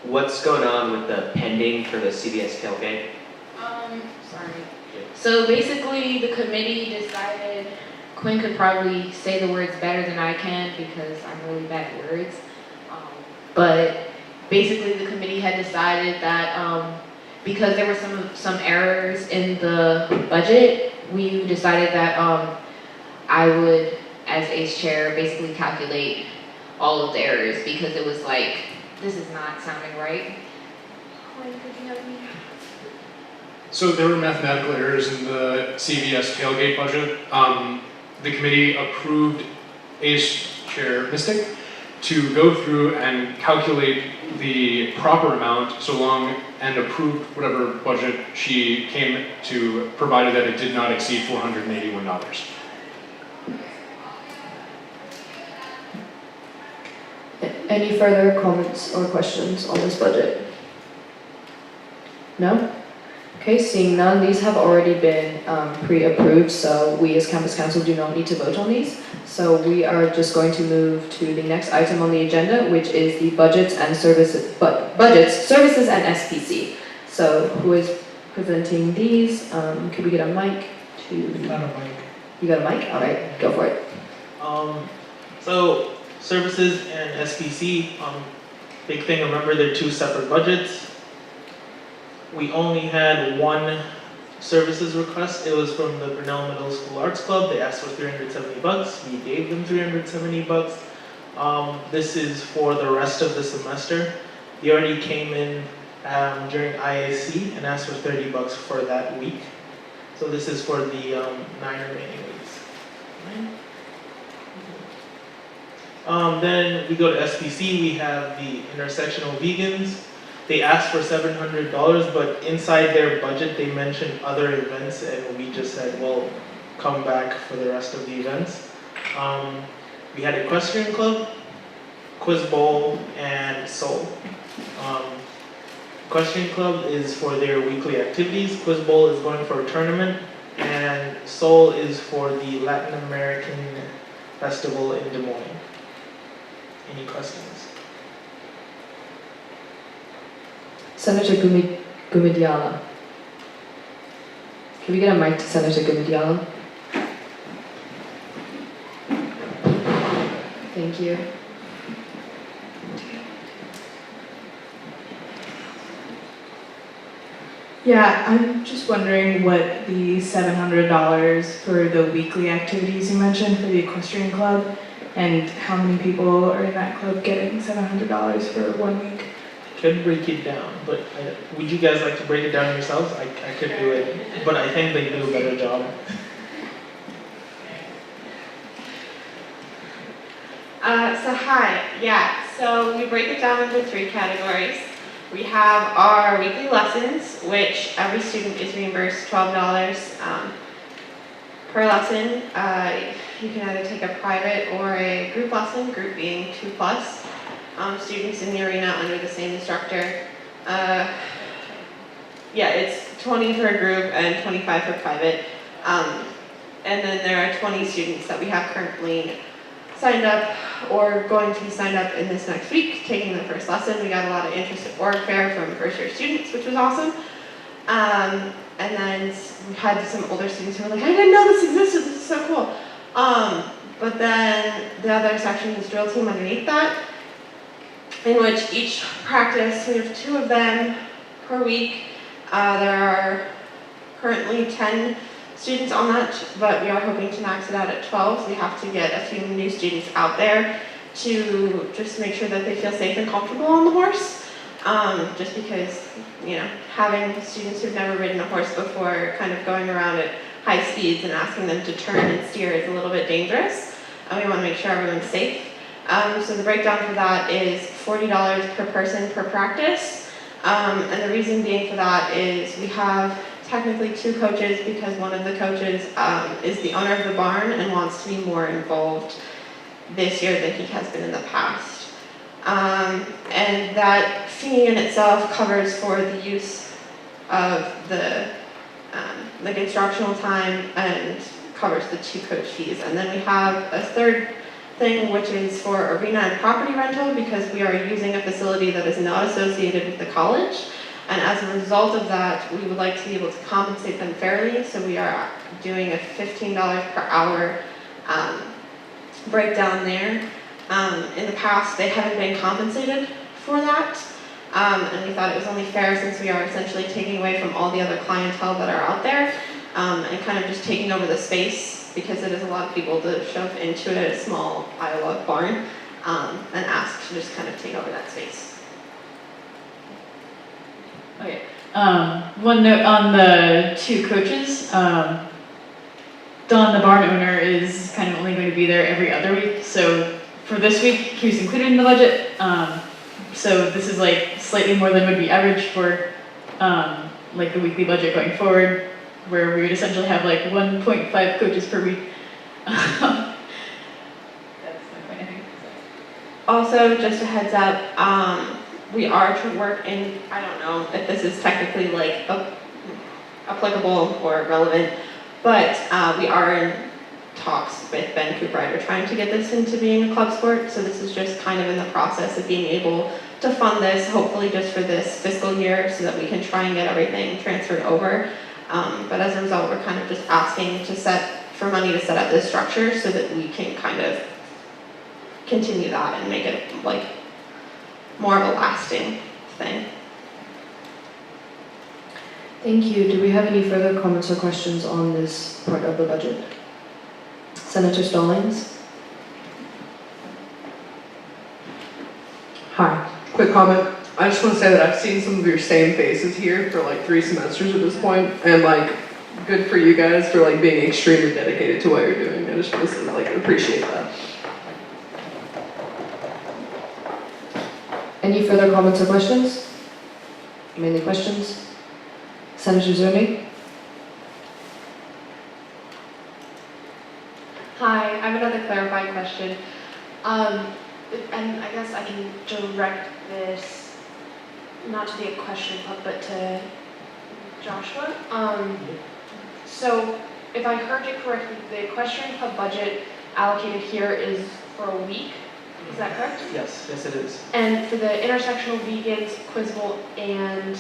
What's going on with the pending for the CBS tailgate? Sorry. So basically, the committee decided, Quinn could probably say the words better than I can because I'm really bad at words. But basically, the committee had decided that because there were some errors in the budget, we decided that I would, as ACE chair, basically calculate all of the errors because it was this is not sounding right. Quinn, could you help me? So there were mathematical errors in the CVS tailgate budget. The committee approved ACE Chair Mystic to go through and calculate the proper amount and approved whatever budget she came to, provided that it did not exceed $481. Any further comments or questions on this budget? No? Okay, seeing none, these have already been pre-approved, so we as Campus Council do not need to vote on these. So we are just going to move to the next item on the agenda, which is the budgets, services, and SPC. So who is presenting these? Could we get a mic to? Got a mic. You got a mic? All right, go for it. So services and SPC, big thing, remember they're two separate budgets. We only had one services request. It was from the Grinnell Middle School Arts Club. They asked for $370. We gave them $370. This is for the rest of the semester. They already came in during IAC and asked for $30 for that week. So this is for the 9 remaining weeks. Then we go to SPC. We have the intersectional vegans. They asked for $700, but inside their budget they mentioned other events, and we just said, well, come back for the rest of the events. We had Equestrian Club, Quiz Bowl, and Soul. Equestrian Club is for their weekly activities, Quiz Bowl is going for a tournament, and Soul is for the Latin American Festival in Des Moines. Any questions? Senator Gumidiala. Can we get a mic to Senator Gumidiala? Thank you. Yeah, I'm just wondering what the $700 for the weekly activities you mentioned for the equestrian club, and how many people are in that club getting $700 for 1 week? I could break it down, but would you guys like to break it down yourselves? I could do it, but I think they do a better job. So we break it down into 3 categories. We have our weekly lessons, which every student is reimbursed $12 per lesson. You can either take a private or a group lesson, group being 2+. Students in the arena under the same instructor. It's 20 for a group and 25 for private. And then there are 20 students that we have currently signed up or going to be signed up in this next week, taking the first lesson. We got a lot of interest at org fair from first year students, which was awesome. And then we had some older students who were like, I didn't know this existed, this is so cool. But then the other section is drill team underneath that, in which each practice, we have 2 of them per week. There are currently 10 students on that, but we are hoping to max it out at 12. So we have to get a few new students out there to just make sure that they feel safe and comfortable on the horse. Just because, having students who've never ridden a horse before kind of going around at high speeds and asking them to turn and steer is a little bit dangerous. And we want to make sure everyone's safe. So the breakdown for that is $40 per person per practice. And the reason being for that is we have technically 2 coaches because one of the coaches is the owner of the barn and wants to be more involved this year than he has been in the past. And that fee in itself covers for the use of the instructional time and covers the 2 coach fees. And then we have a third thing, which is for arena and property rental, because we are using a facility that is not associated with the college. And as a result of that, we would like to be able to compensate them fairly. So we are doing a $15 per hour breakdown there. In the past, they haven't been compensated for that. And we thought it was only fair since we are essentially taking away from all the other clientele that are out there and kind of just taking over the space, because it is a lot of people to shove into a small Iowa barn and ask to just kind of take over that space. Okay. One note on the 2 coaches. Don, the barn owner, is kind of only going to be there every other week. So for this week, he was included in the budget. So this is like slightly more than would be average for like the weekly budget going forward, where we would essentially have like 1.5 coaches per week. That's my point, I think. Also, just a heads up, we are to work in, I don't know if this is technically like applicable or relevant, but we are in talks with Ben Cooprider trying to get this into being a club sport. So this is just kind of in the process of being able to fund this, hopefully just for this fiscal year, so that we can try and get everything transferred over. But as a result, we're kind of just asking for money to set up this structure so that we can kind of continue that and make it like more of a lasting thing. Thank you. Do we have any further comments or questions on this part of the budget? Senator Stallings? Hi, quick comment. I just want to say that I've seen some of your same faces here for like 3 semesters at this point, and like, good for you guys for like being extremely dedicated to what you're doing. I just want to say like, appreciate that. Any further comments or questions? Mainly questions? Senator Zernig? Hi, I have another clarifying question. And I guess I can direct this, not to the equestrian club, but to Joshua. So if I heard you correctly, the equestrian club budget allocated here is for a week, is that correct? Yes, it is. And for the intersectional vegans, Quizable, and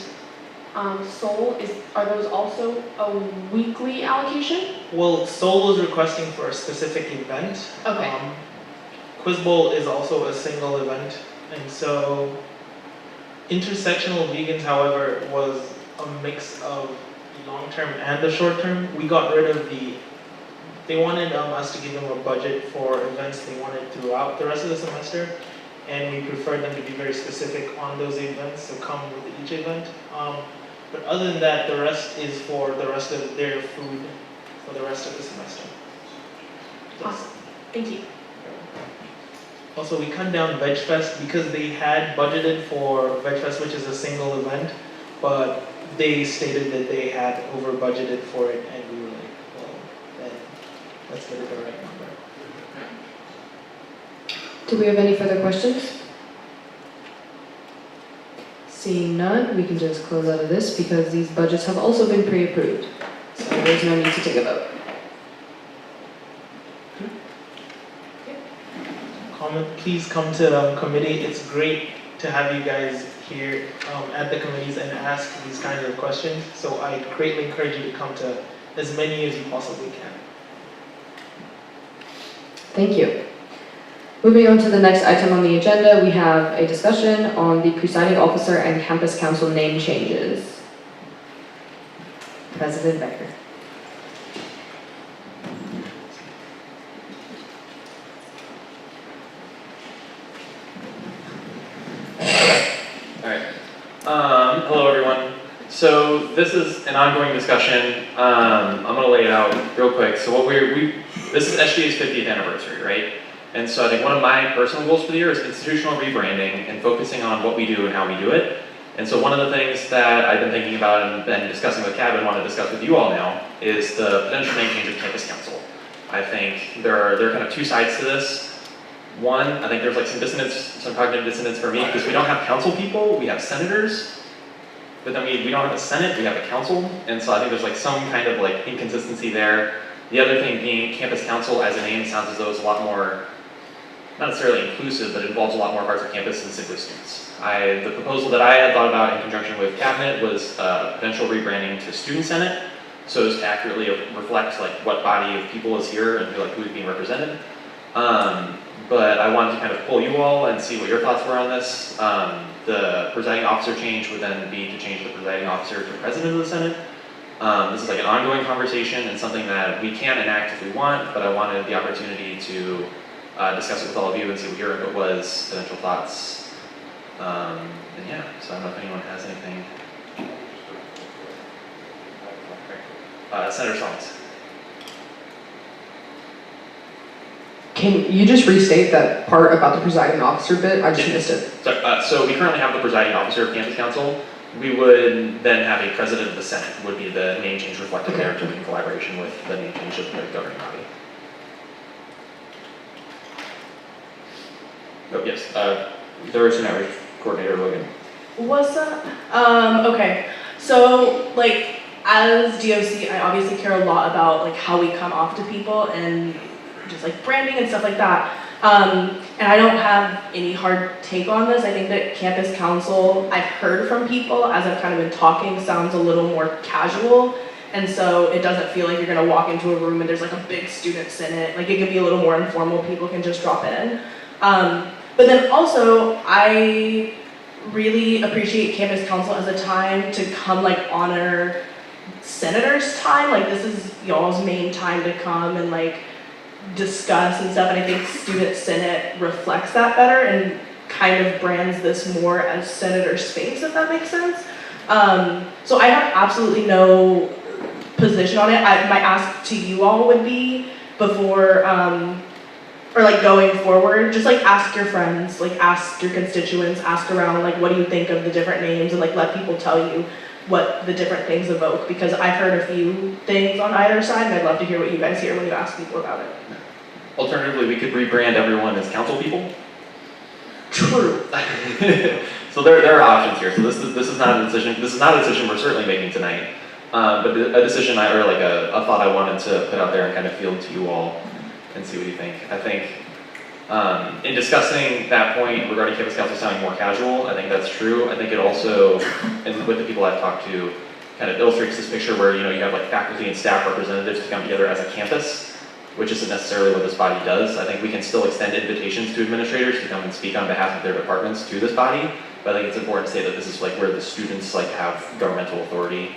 Soul, are those also a weekly allocation? Well, Soul is requesting for a specific event. Okay. Quiz Bowl is also a single event, and so intersectional vegans, however, was a mix of the long term and the short term. We got rid of they wanted us to give them a budget for events they wanted throughout the rest of the semester, and we preferred them to be very specific on those events, so come with each event. But other than that, the rest is for the rest of their food for the rest of the semester. Awesome. Thank you. Also, we cut down Veg Fest because they had budgeted for Veg Fest, which is a single event, but they stated that they had over budgeted for it, and we were like, well, then let's get it the right number. Do we have any further questions? Seeing none, we can just close out of this because these budgets have also been pre-approved. So there's no need to take a vote. Please come to committee. It's great to have you guys here at the committees and ask these kinds of questions. So I greatly encourage you to come to as many as you possibly can. Thank you. Moving on to the next item on the agenda, we have a discussion on the presiding officer and campus council name changes. President Becker. Hello everyone. So this is an ongoing discussion. I'm going to lay it out real quick. So this is SGA's 50th anniversary, right? And so I think one of my personal goals for the year is institutional rebranding and focusing on what we do and how we do it. And so one of the things that I've been thinking about and been discussing with Cab and want to discuss with you all now is the potential name change of campus council. I think there are kind of 2 sides to this. One, I think there's like some dissonance, some cognitive dissonance for me because we don't have council people, we have senators. But then we don't have a Senate, we have a council, and so I think there's like some kind of like inconsistency there. The other thing being campus council as a name sounds as though it's a lot more, not necessarily inclusive, but it involves a lot more parts of campus than simply students. The proposal that I had thought about in conjunction with Cabinet was potential rebranding to Student Senate, so as to accurately reflect like what body of people is here and like who's being represented. But I wanted to kind of pull you all and see what your thoughts were on this. The presiding officer change would then be to change the presiding officer to the president of the Senate. This is like an ongoing conversation and something that we can enact if we want, but I wanted the opportunity to discuss it with all of you and see what your input was, potential thoughts. And yeah, so I don't know if anyone has anything. Senator Stallings. Can you just restate that part about the presiding officer bit? I just missed it. So we currently have the presiding officer of campus council. We would then have a president of the Senate would be the name change reflected there in collaboration with the name change of the governing body. Oh yes, there is an outreach coordinator, Logan. What's up? Okay, so like as DOC, I obviously care a lot about like how we come off to people and just like branding and stuff like that. And I don't have any hard take on this. I think that campus council, I've heard from people as I've kind of been talking, sounds a little more casual. And so it doesn't feel like you're gonna walk into a room and there's like a big student senate. Like it can be a little more informal, people can just drop in. But then also, I really appreciate campus council as a time to come like honor senators' time, like this is y'all's main time to come and like discuss and stuff, and I think student senate reflects that better and kind of brands this more as senator space, if that makes sense. So I have absolutely no position on it. My ask to you all would be before, or like going forward, just like ask your friends, like ask your constituents, ask around, like what do you think of the different names, and like let people tell you what the different things evoke, because I've heard a few things on either side, and I'd love to hear what you guys hear when you ask people about it. Alternatively, we could rebrand everyone as council people. True. So there are options here. So this is not a decision. This is not a decision we're certainly making tonight. But a decision or like a thought I wanted to put out there and kind of field to you all and see what you think. I think in discussing that point regarding campus council sounding more casual, I think that's true. I think it also, and with the people I've talked to, kind of illustrates this picture where you have like faculty and staff representatives to come together as a campus, which isn't necessarily what this body does. I think we can still extend invitations to administrators to come and speak on behalf of their departments to this body, but I think it's important to say that this is like where the students like have governmental authority.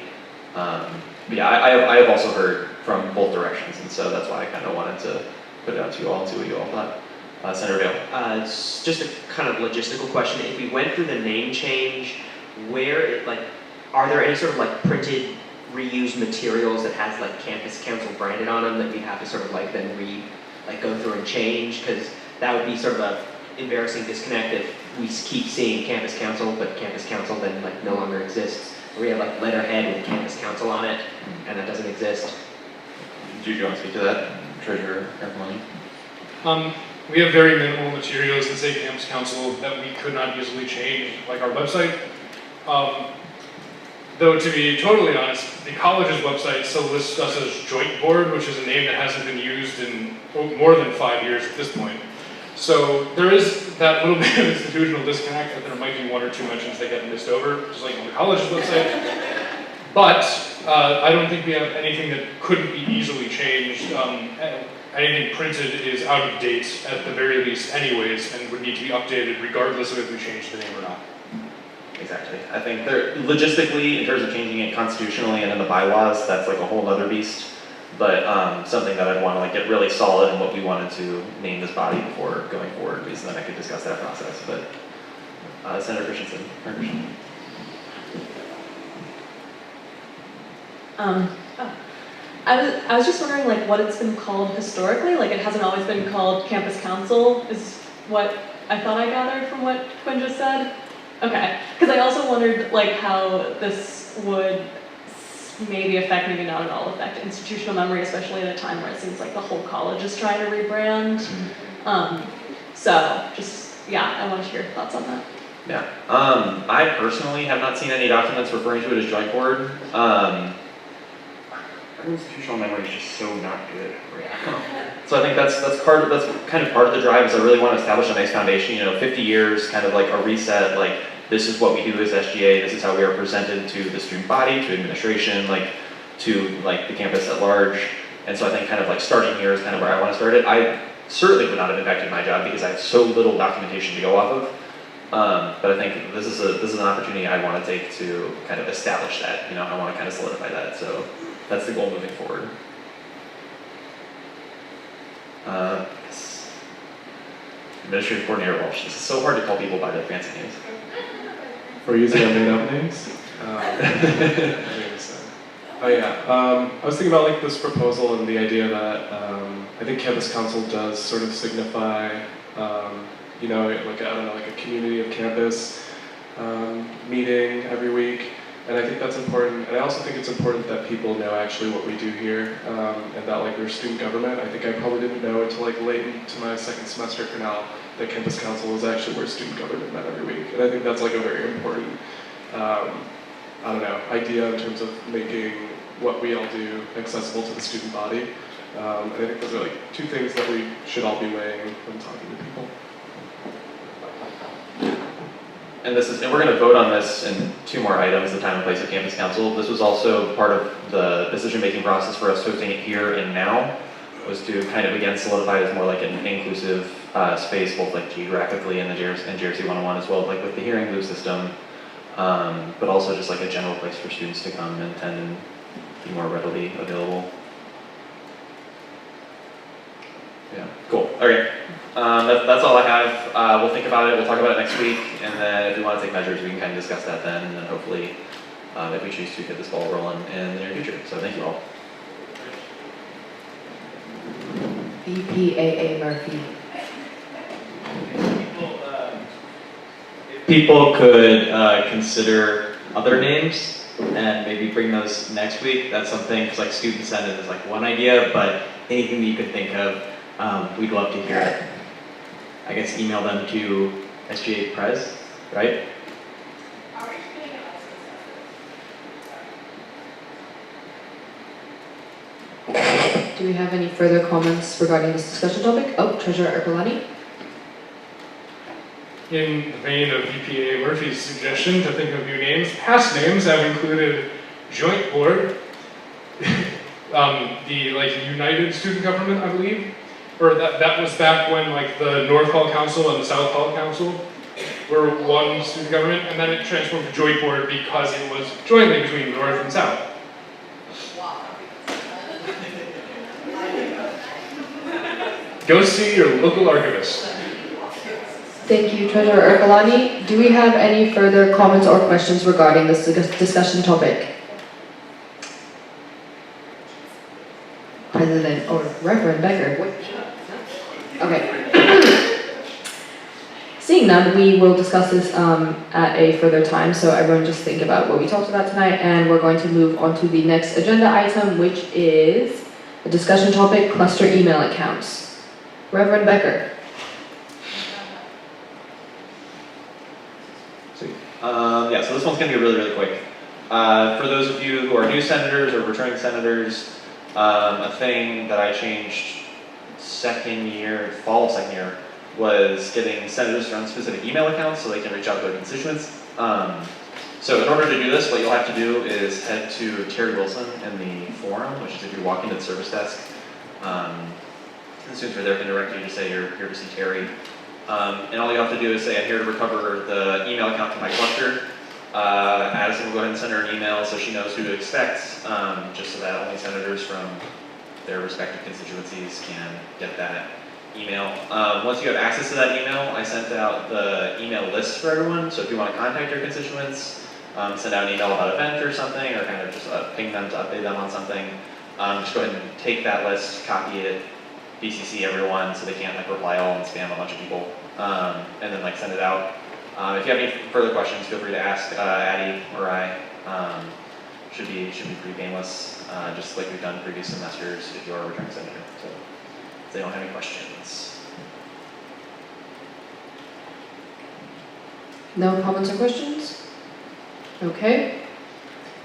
But yeah, I have also heard from both directions, and so that's why I kind of wanted to put it out to you all and see what you all thought. Senator Dale. It's just a kind of logistical question. If we went through the name change, are there any sort of like printed reused materials that has like campus council branded on them that we have to sort of like then go through and change? Because that would be sort of a embarrassing disconnect if we keep seeing campus council, but campus council then like no longer exists. Or we have like letterhead with campus council on it, and that doesn't exist. Do you want to speak to that, Treasurer Money? We have very minimal materials that say campus council that we could not easily change, like our website. Though to be totally honest, the college's website still lists us as joint board, which is a name that hasn't been used in more than 5 years at this point. So there is that little bit of institutional disconnect that there might be one or two mentions that get missed over, just like on the college's website. But I don't think we have anything that couldn't be easily changed. Anything printed is out of date at the very least anyways, and would need to be updated regardless of if we change the name or not. Exactly. I think logistically, in terms of changing it constitutionally and in the bylaws, that's like a whole other beast. But something that I'd want to like get really solid in what we wanted to name this body before going forward, because then I could discuss that process. But Senator Christensen. I was just wondering like what it's been called historically. Like it hasn't always been called campus council, is what I thought I gathered from what Quinn just said. Okay, because I also wondered like how this would maybe affect, maybe not at all affect institutional memory, especially at a time where it seems like the whole college is trying to rebrand. So just, yeah, I want to hear your thoughts on that. Yeah, I personally have not seen any documents referring to it as joint board. Our institutional memory is just so not good right now. So I think that's kind of part of the drive is I really want to establish a nice foundation, 50 years, kind of like a reset, like this is what we do as SGA, this is how we are presented to the student body, to administration, to the campus at large. And so I think kind of like starting here is kind of where I want to start it. I certainly would not have impacted my job because I have so little documentation to go off of. But I think this is an opportunity I want to take to kind of establish that. I want to kind of solidify that. So that's the goal moving forward. Administrative Coordinator Walsh. This is so hard to call people by their fancy names. For using our made-up names? Oh yeah, I was thinking about this proposal and the idea that I think campus council does sort of signify, like a community of campus meeting every week, and I think that's important. And I also think it's important that people know actually what we do here, and that we're student government. I think I probably didn't know until late into my second semester at Grinnell that campus council is actually where student government met every week, and I think that's a very important idea in terms of making what we all do accessible to the student body. And I think those are two things that we should all be weighing when talking to people. And we're going to vote on this in two more items, the time and place of campus council. This was also part of the decision-making process for us hosting it here and now, was to kind of again solidify it as more like an inclusive space, both geographically and JRC 101 as well, with the hearing loop system, but also just a general place for students to come and attend and be more readily available. Yeah, cool. Okay, that's all I have. We'll think about it. We'll talk about it next week, and then if we want to take measures, we can kind of discuss that then, and then hopefully, if we choose to, get this ball rolling in the near future. So thank you all. VPAA Murphy. People could consider other names and maybe bring those next week. That's something, because like student senate is like one idea, but anything that you could think of, we'd love to hear it. I guess email them to SGA Pres, right? Do we have any further comments regarding this discussion topic? Oh, Treasurer Ercolani. In the vein of VPA Murphy's suggestion to think of new names, past names have included Joint Board, the United Student Government, I believe, or that was back when like the North Hall Council and the South Hall Council were one student government, and then it transformed to Joint Board because it was jointly between North and South. Go see your local archivist. Thank you, Treasurer Ercolani. Do we have any further comments or questions regarding this discussion topic? President or Reverend Becker? Okay. Seeing none, we will discuss this at a further time, so everyone just think about what we talked about tonight, and we're going to move on to the next agenda item, which is a discussion topic, cluster email accounts. Reverend Becker. Yeah, so this one's going to be really, really quick. For those of you who are new senators or returning senators, a thing that I changed fall of second year, was getting senators to run specific email accounts so they can reach out to their constituents. So in order to do this, what you'll have to do is head to Terry Wilson in the forum, which is if you walk into the service desk. The students are there can direct you to say you're here to see Terry. And all you have to do is say, I'm here to recover the email account to my cluster. Addison will go ahead and send her an email so she knows who to expect, just so that only senators from their respective constituencies can get that email. Once you have access to that email, I sent out the email list for everyone. So if you want to contact your constituents, send out an email about an event or something, or kind of just ping them to update them on something, just go ahead and take that list, copy it, BCC everyone so they can't like reply all and spam a bunch of people, and then like send it out. If you have any further questions, feel free to ask Addie or I. Should be pretty painless, just like we've done previous semesters if you are a returning senator. So if they don't have any questions. No comments or questions? Okay.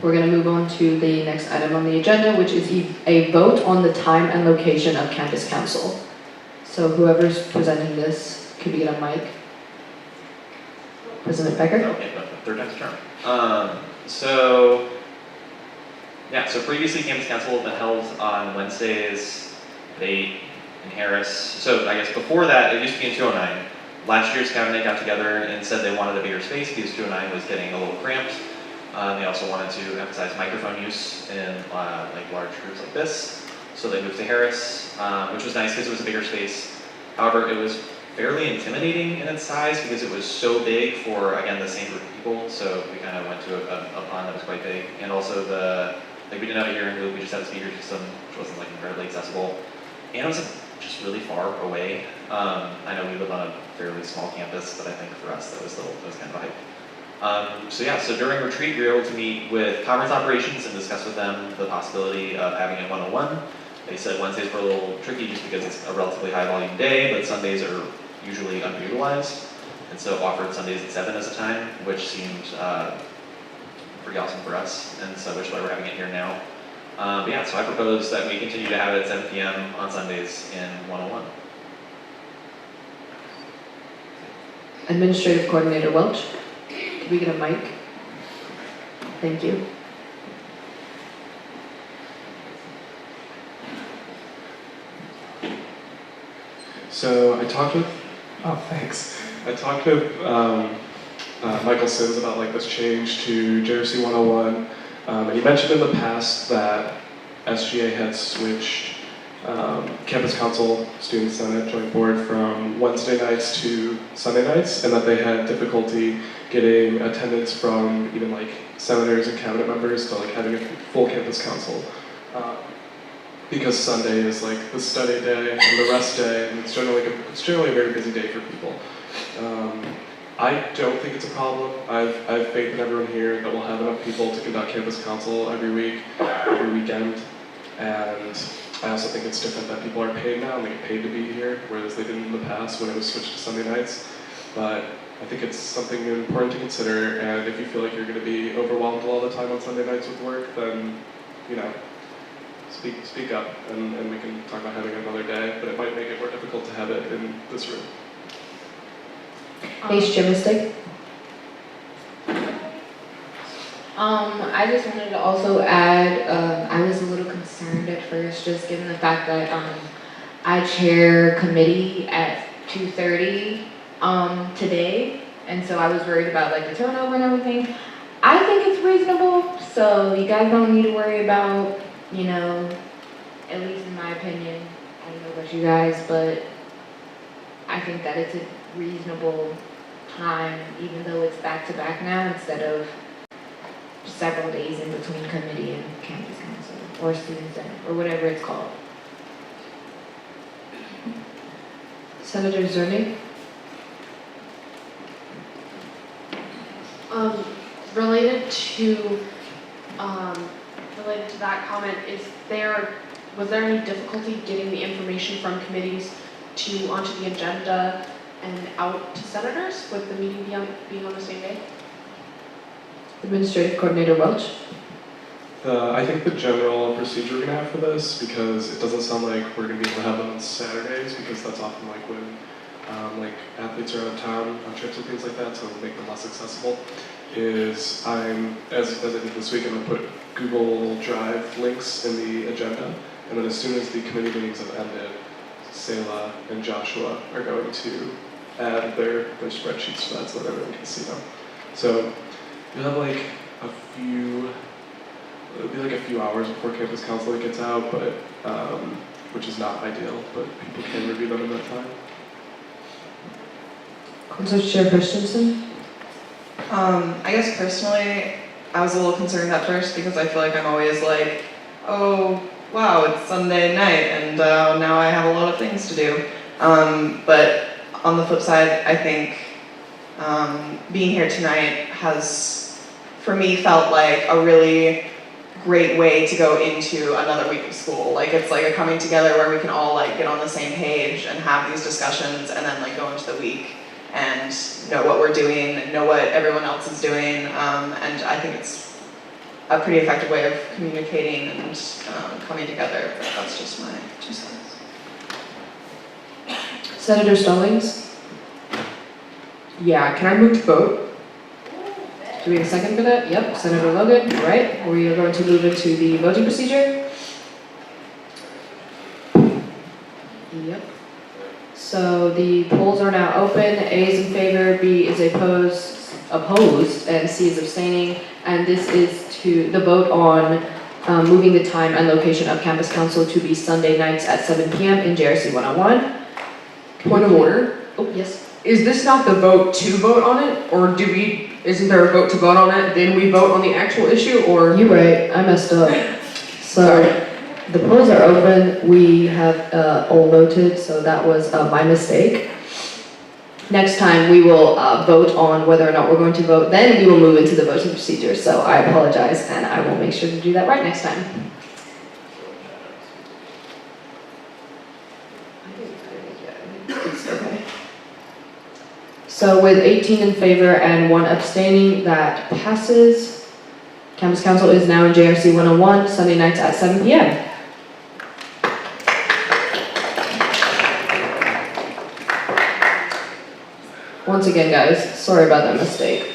We're going to move on to the next item on the agenda, which is a vote on the time and location of campus council. So whoever's presenting this, could we get a mic? President Becker? Okay, third time's a charm. So previously campus council has been held on Wednesdays at 8 in Harris. So I guess before that, it used to be in 209. Last year's cabinet got together and said they wanted a bigger space because 209 was getting a little cramped. They also wanted to emphasize microphone use in like large groups like this, so they moved to Harris, which was nice because it was a bigger space. However, it was fairly intimidating in its size because it was so big for, again, the same group of people. So we kind of went to a pond that was quite big, and also we didn't have a hearing loop. We just had a speaker system, which wasn't like incredibly accessible, and it was just really far away. I know we live on a fairly small campus, but I think for us that was kind of a hike. So during retreat, we were able to meet with conference operations and discuss with them the possibility of having it 101. They said Wednesdays were a little tricky just because it's a relatively high volume day, but Sundays are usually underutilized, and so offered Sundays at 7 as a time, which seemed pretty awesome for us, and so which is why we're having it here now. So I propose that we continue to have it at 7 p.m. on Sundays in 101. Administrative Coordinator Welch, could we get a mic? Thank you. So I talked with Michael Sims about like this change to JRC 101. And you mentioned in the past that SGA had switched Campus Council, Student Senate, Joint Board from Wednesday nights to Sunday nights, and that they had difficulty getting attendance from even like senators and cabinet members to like having a full Campus Council. Because Sunday is like the study day and the rest day, and it's generally a very busy day for people. I don't think it's a problem. I have faith in everyone here that we'll have enough people to conduct Campus Council every week, every weekend, and I also think it's different that people are paid now and they get paid to be here, whereas they didn't in the past when it was switched to Sunday nights. But I think it's something important to consider, and if you feel like you're going to be overwhelmed all the time on Sunday nights with work, then, you know, speak up, and we can talk about having another day, but it might make it more difficult to have it in this room. Gymnastic. I just wanted to also add, I was a little concerned at first, just given the fact that I chair committee at 2:30 today, and so I was worried about like the turnover and everything. I think it's reasonable, so you guys don't need to worry about, you know, at least in my opinion, I don't know about you guys, but I think that it's a reasonable time, even though it's back to back now instead of several days in between committee and campus council or student senate or whatever it's called. Senator Zerny. Related to that comment, was there any difficulty getting the information from committees onto the agenda and out to senators with the meeting being on the same day? Administrative Coordinator Welch. I think the general procedure we're going to have for this, because it doesn't sound like we're going to be able to have them on Saturdays, because that's often like when like athletes are out of town on trips and things like that, so it'll make them less accessible, is as I did this week, I'm going to put Google Drive links in the agenda, and then as soon as the committee meetings have ended, Selah and Joshua are going to add their spreadsheets to that so that everyone can see them. So you'll have like it'll be like a few hours before Campus Council gets out, but which is not ideal, but people can review them in that time. Councilor Chair Christensen. I guess personally, I was a little concerned at first because I feel like I'm always like, oh, wow, it's Sunday night and now I have a lot of things to do. But on the flip side, I think being here tonight has, for me, felt like a really great way to go into another week of school. Like it's like a coming together where we can all like get on the same page and have these discussions and then like go into the week and know what we're doing and know what everyone else is doing. And I think it's a pretty effective way of communicating and coming together. But that's just my 2 cents. Senator Stallings. Yeah, can I move to vote? Do we have a second for that? Yep, Senator Logan, all right. We are going to move into the voting procedure. Yep. So the polls are now open. A is in favor, B is opposed, and C is abstaining. And this is to the vote on moving the time and location of Campus Council to be Sunday nights at 7 p.m. in JRC 101. Point of order. Oh, yes. Is this not the vote to vote on it, or isn't there a vote to vote on it, then we vote on the actual issue, or? You're right, I messed up. So, the polls are open, we have all voted, so that was my mistake. Next time, we will vote on whether or not we're going to vote, then we will move into the voting procedure. So I apologize, and I will make sure to do that right next time. It's okay. So with 18 in favor and 1 abstaining, that passes. Campus Council is now in JRC 101, Sunday nights at 7 p.m. Once again, guys, sorry about that mistake.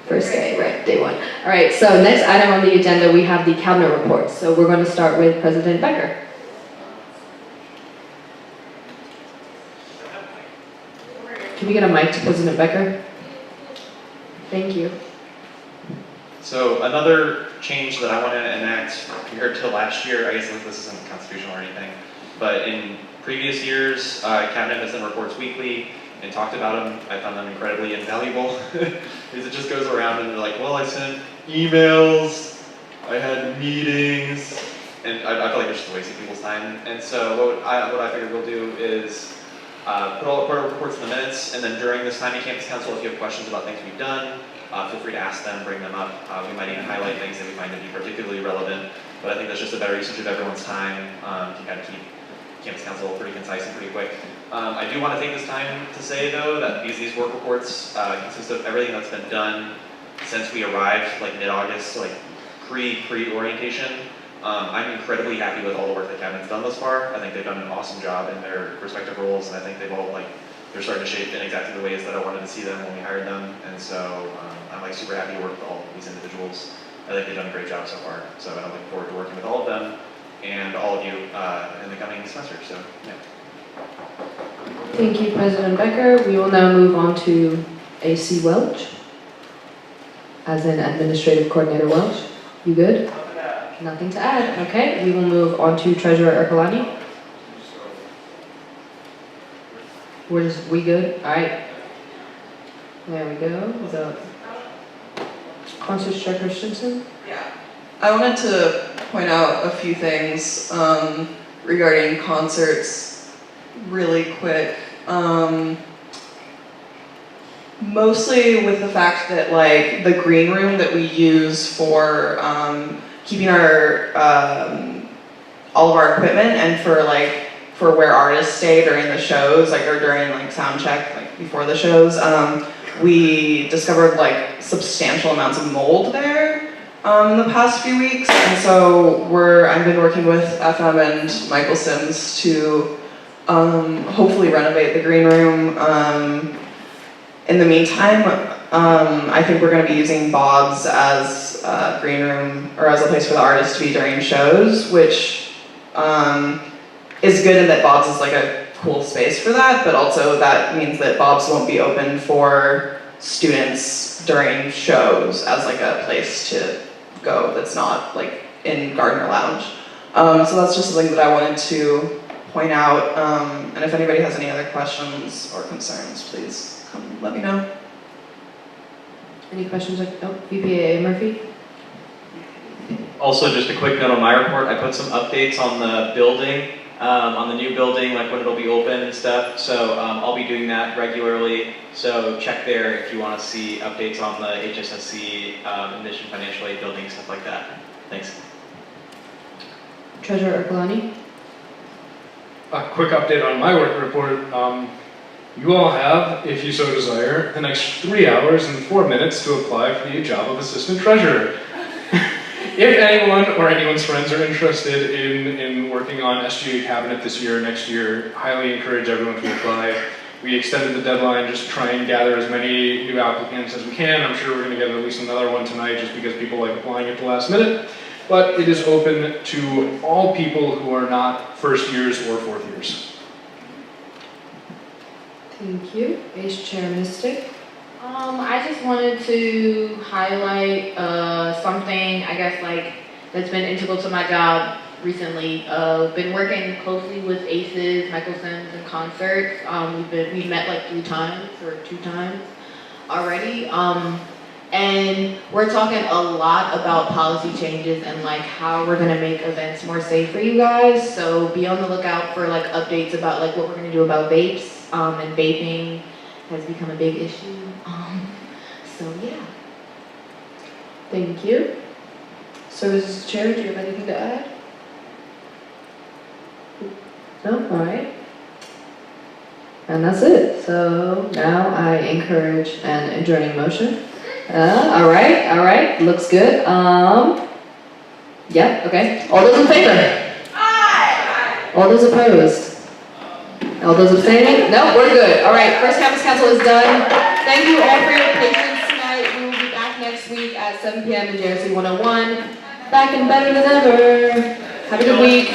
First day, right, day 1. All right, so next item on the agenda, we have the cabinet reports. So we're going to start with President Becker. Can we get a mic to President Becker? Thank you. So another change that I want to enact compared to last year, I guess this isn't constitutional or anything, but in previous years, Cabinet has done reports weekly and talked about them. I found them incredibly invaluable because it just goes around and they're like, well, I sent emails, I had meetings, and I feel like it's just a waste of people's time. And so what I figured we'll do is put our reports in the minutes, and then during this time in Campus Council, if you have questions about things we've done, feel free to ask them, bring them up. We might even highlight things that we find to be particularly relevant, but I think that's just a better usage of everyone's time to kind of keep Campus Council pretty concise and pretty quick. I do want to take this time to say, though, that these work reports consist of everything that's been done since we arrived, like mid-August, like pre-orientation. I'm incredibly happy with all the work that Cabinet's done thus far. I think they've done an awesome job in their respective roles, and I think they've all they're starting to shape in exactly the ways that I wanted to see them when we hired them. And so I'm super happy to work with all of these individuals. I think they've done a great job so far. So I'm looking forward to working with all of them and all of you in the coming semester. So yeah. Thank you, President Becker. We will now move on to AC Welch, as in Administrative Coordinator Welch. You good? Nothing to add. Okay, we will move on to Treasurer Ercolani. We good? All right. There we go. The Concerts Chair Christensen. Yeah. I wanted to point out a few things regarding concerts really quick. Mostly with the fact that like the green room that we use for keeping our all of our equipment and for where artists stay during the shows, like or during like sound check, like before the shows, we discovered like substantial amounts of mold there in the past few weeks, and so I've been working with FM and Michael Sims to hopefully renovate the green room. In the meantime, I think we're going to be using Bob's as a green room or as a place for the artists to be during shows, which is good in that Bob's is like a cool space for that, but also that means that Bob's won't be open for students during shows as like a place to go that's not like in Gardner Lounge. So that's just something that I wanted to point out, and if anybody has any other questions or concerns, please come let me know. Any questions? VPA Murphy? Also, just a quick note on my report, I put some updates on the building, on the new building, like when it'll be open and stuff. So I'll be doing that regularly. So check there if you want to see updates on the HSSC, Admission Financial Aid building, stuff like that. Thanks. Treasurer Ercolani? A quick update on my work report. You all have, if you so desire, the next 3 hours and 4 minutes to apply for the job of Assistant Treasurer. If anyone or anyone's friends are interested in working on SGA Cabinet this year or next year, highly encourage everyone to apply. We extended the deadline just to try and gather as many new applicants as we can. I'm sure we're going to get at least another one tonight just because people like applying at the last minute. But it is open to all people who are not first years or fourth years. Thank you. Vice Chair Mystic? I just wanted to highlight something, I guess, like that's been integral to my job recently. Been working closely with ACES, Michael Sims, and concerts. We've met like 3 times or 2 times already. And we're talking a lot about policy changes and like how we're gonna make events more safe for you guys. So be on the lookout for like updates about like what we're gonna do about vapes, and vaping has become a big issue. So yeah. Thank you. Services Chair, do you have anything to add? No? All right. And that's it. So now I encourage an adjourning motion. All right. Looks good. Yeah, okay. All those in favor? Aye. All those opposed? All those abstaining? No, we're good. All right, First Campus Council is done. Thank you all for your patience tonight. We will be back next week at 7 p.m. in JRC 101. Back and better than ever. Have a good week.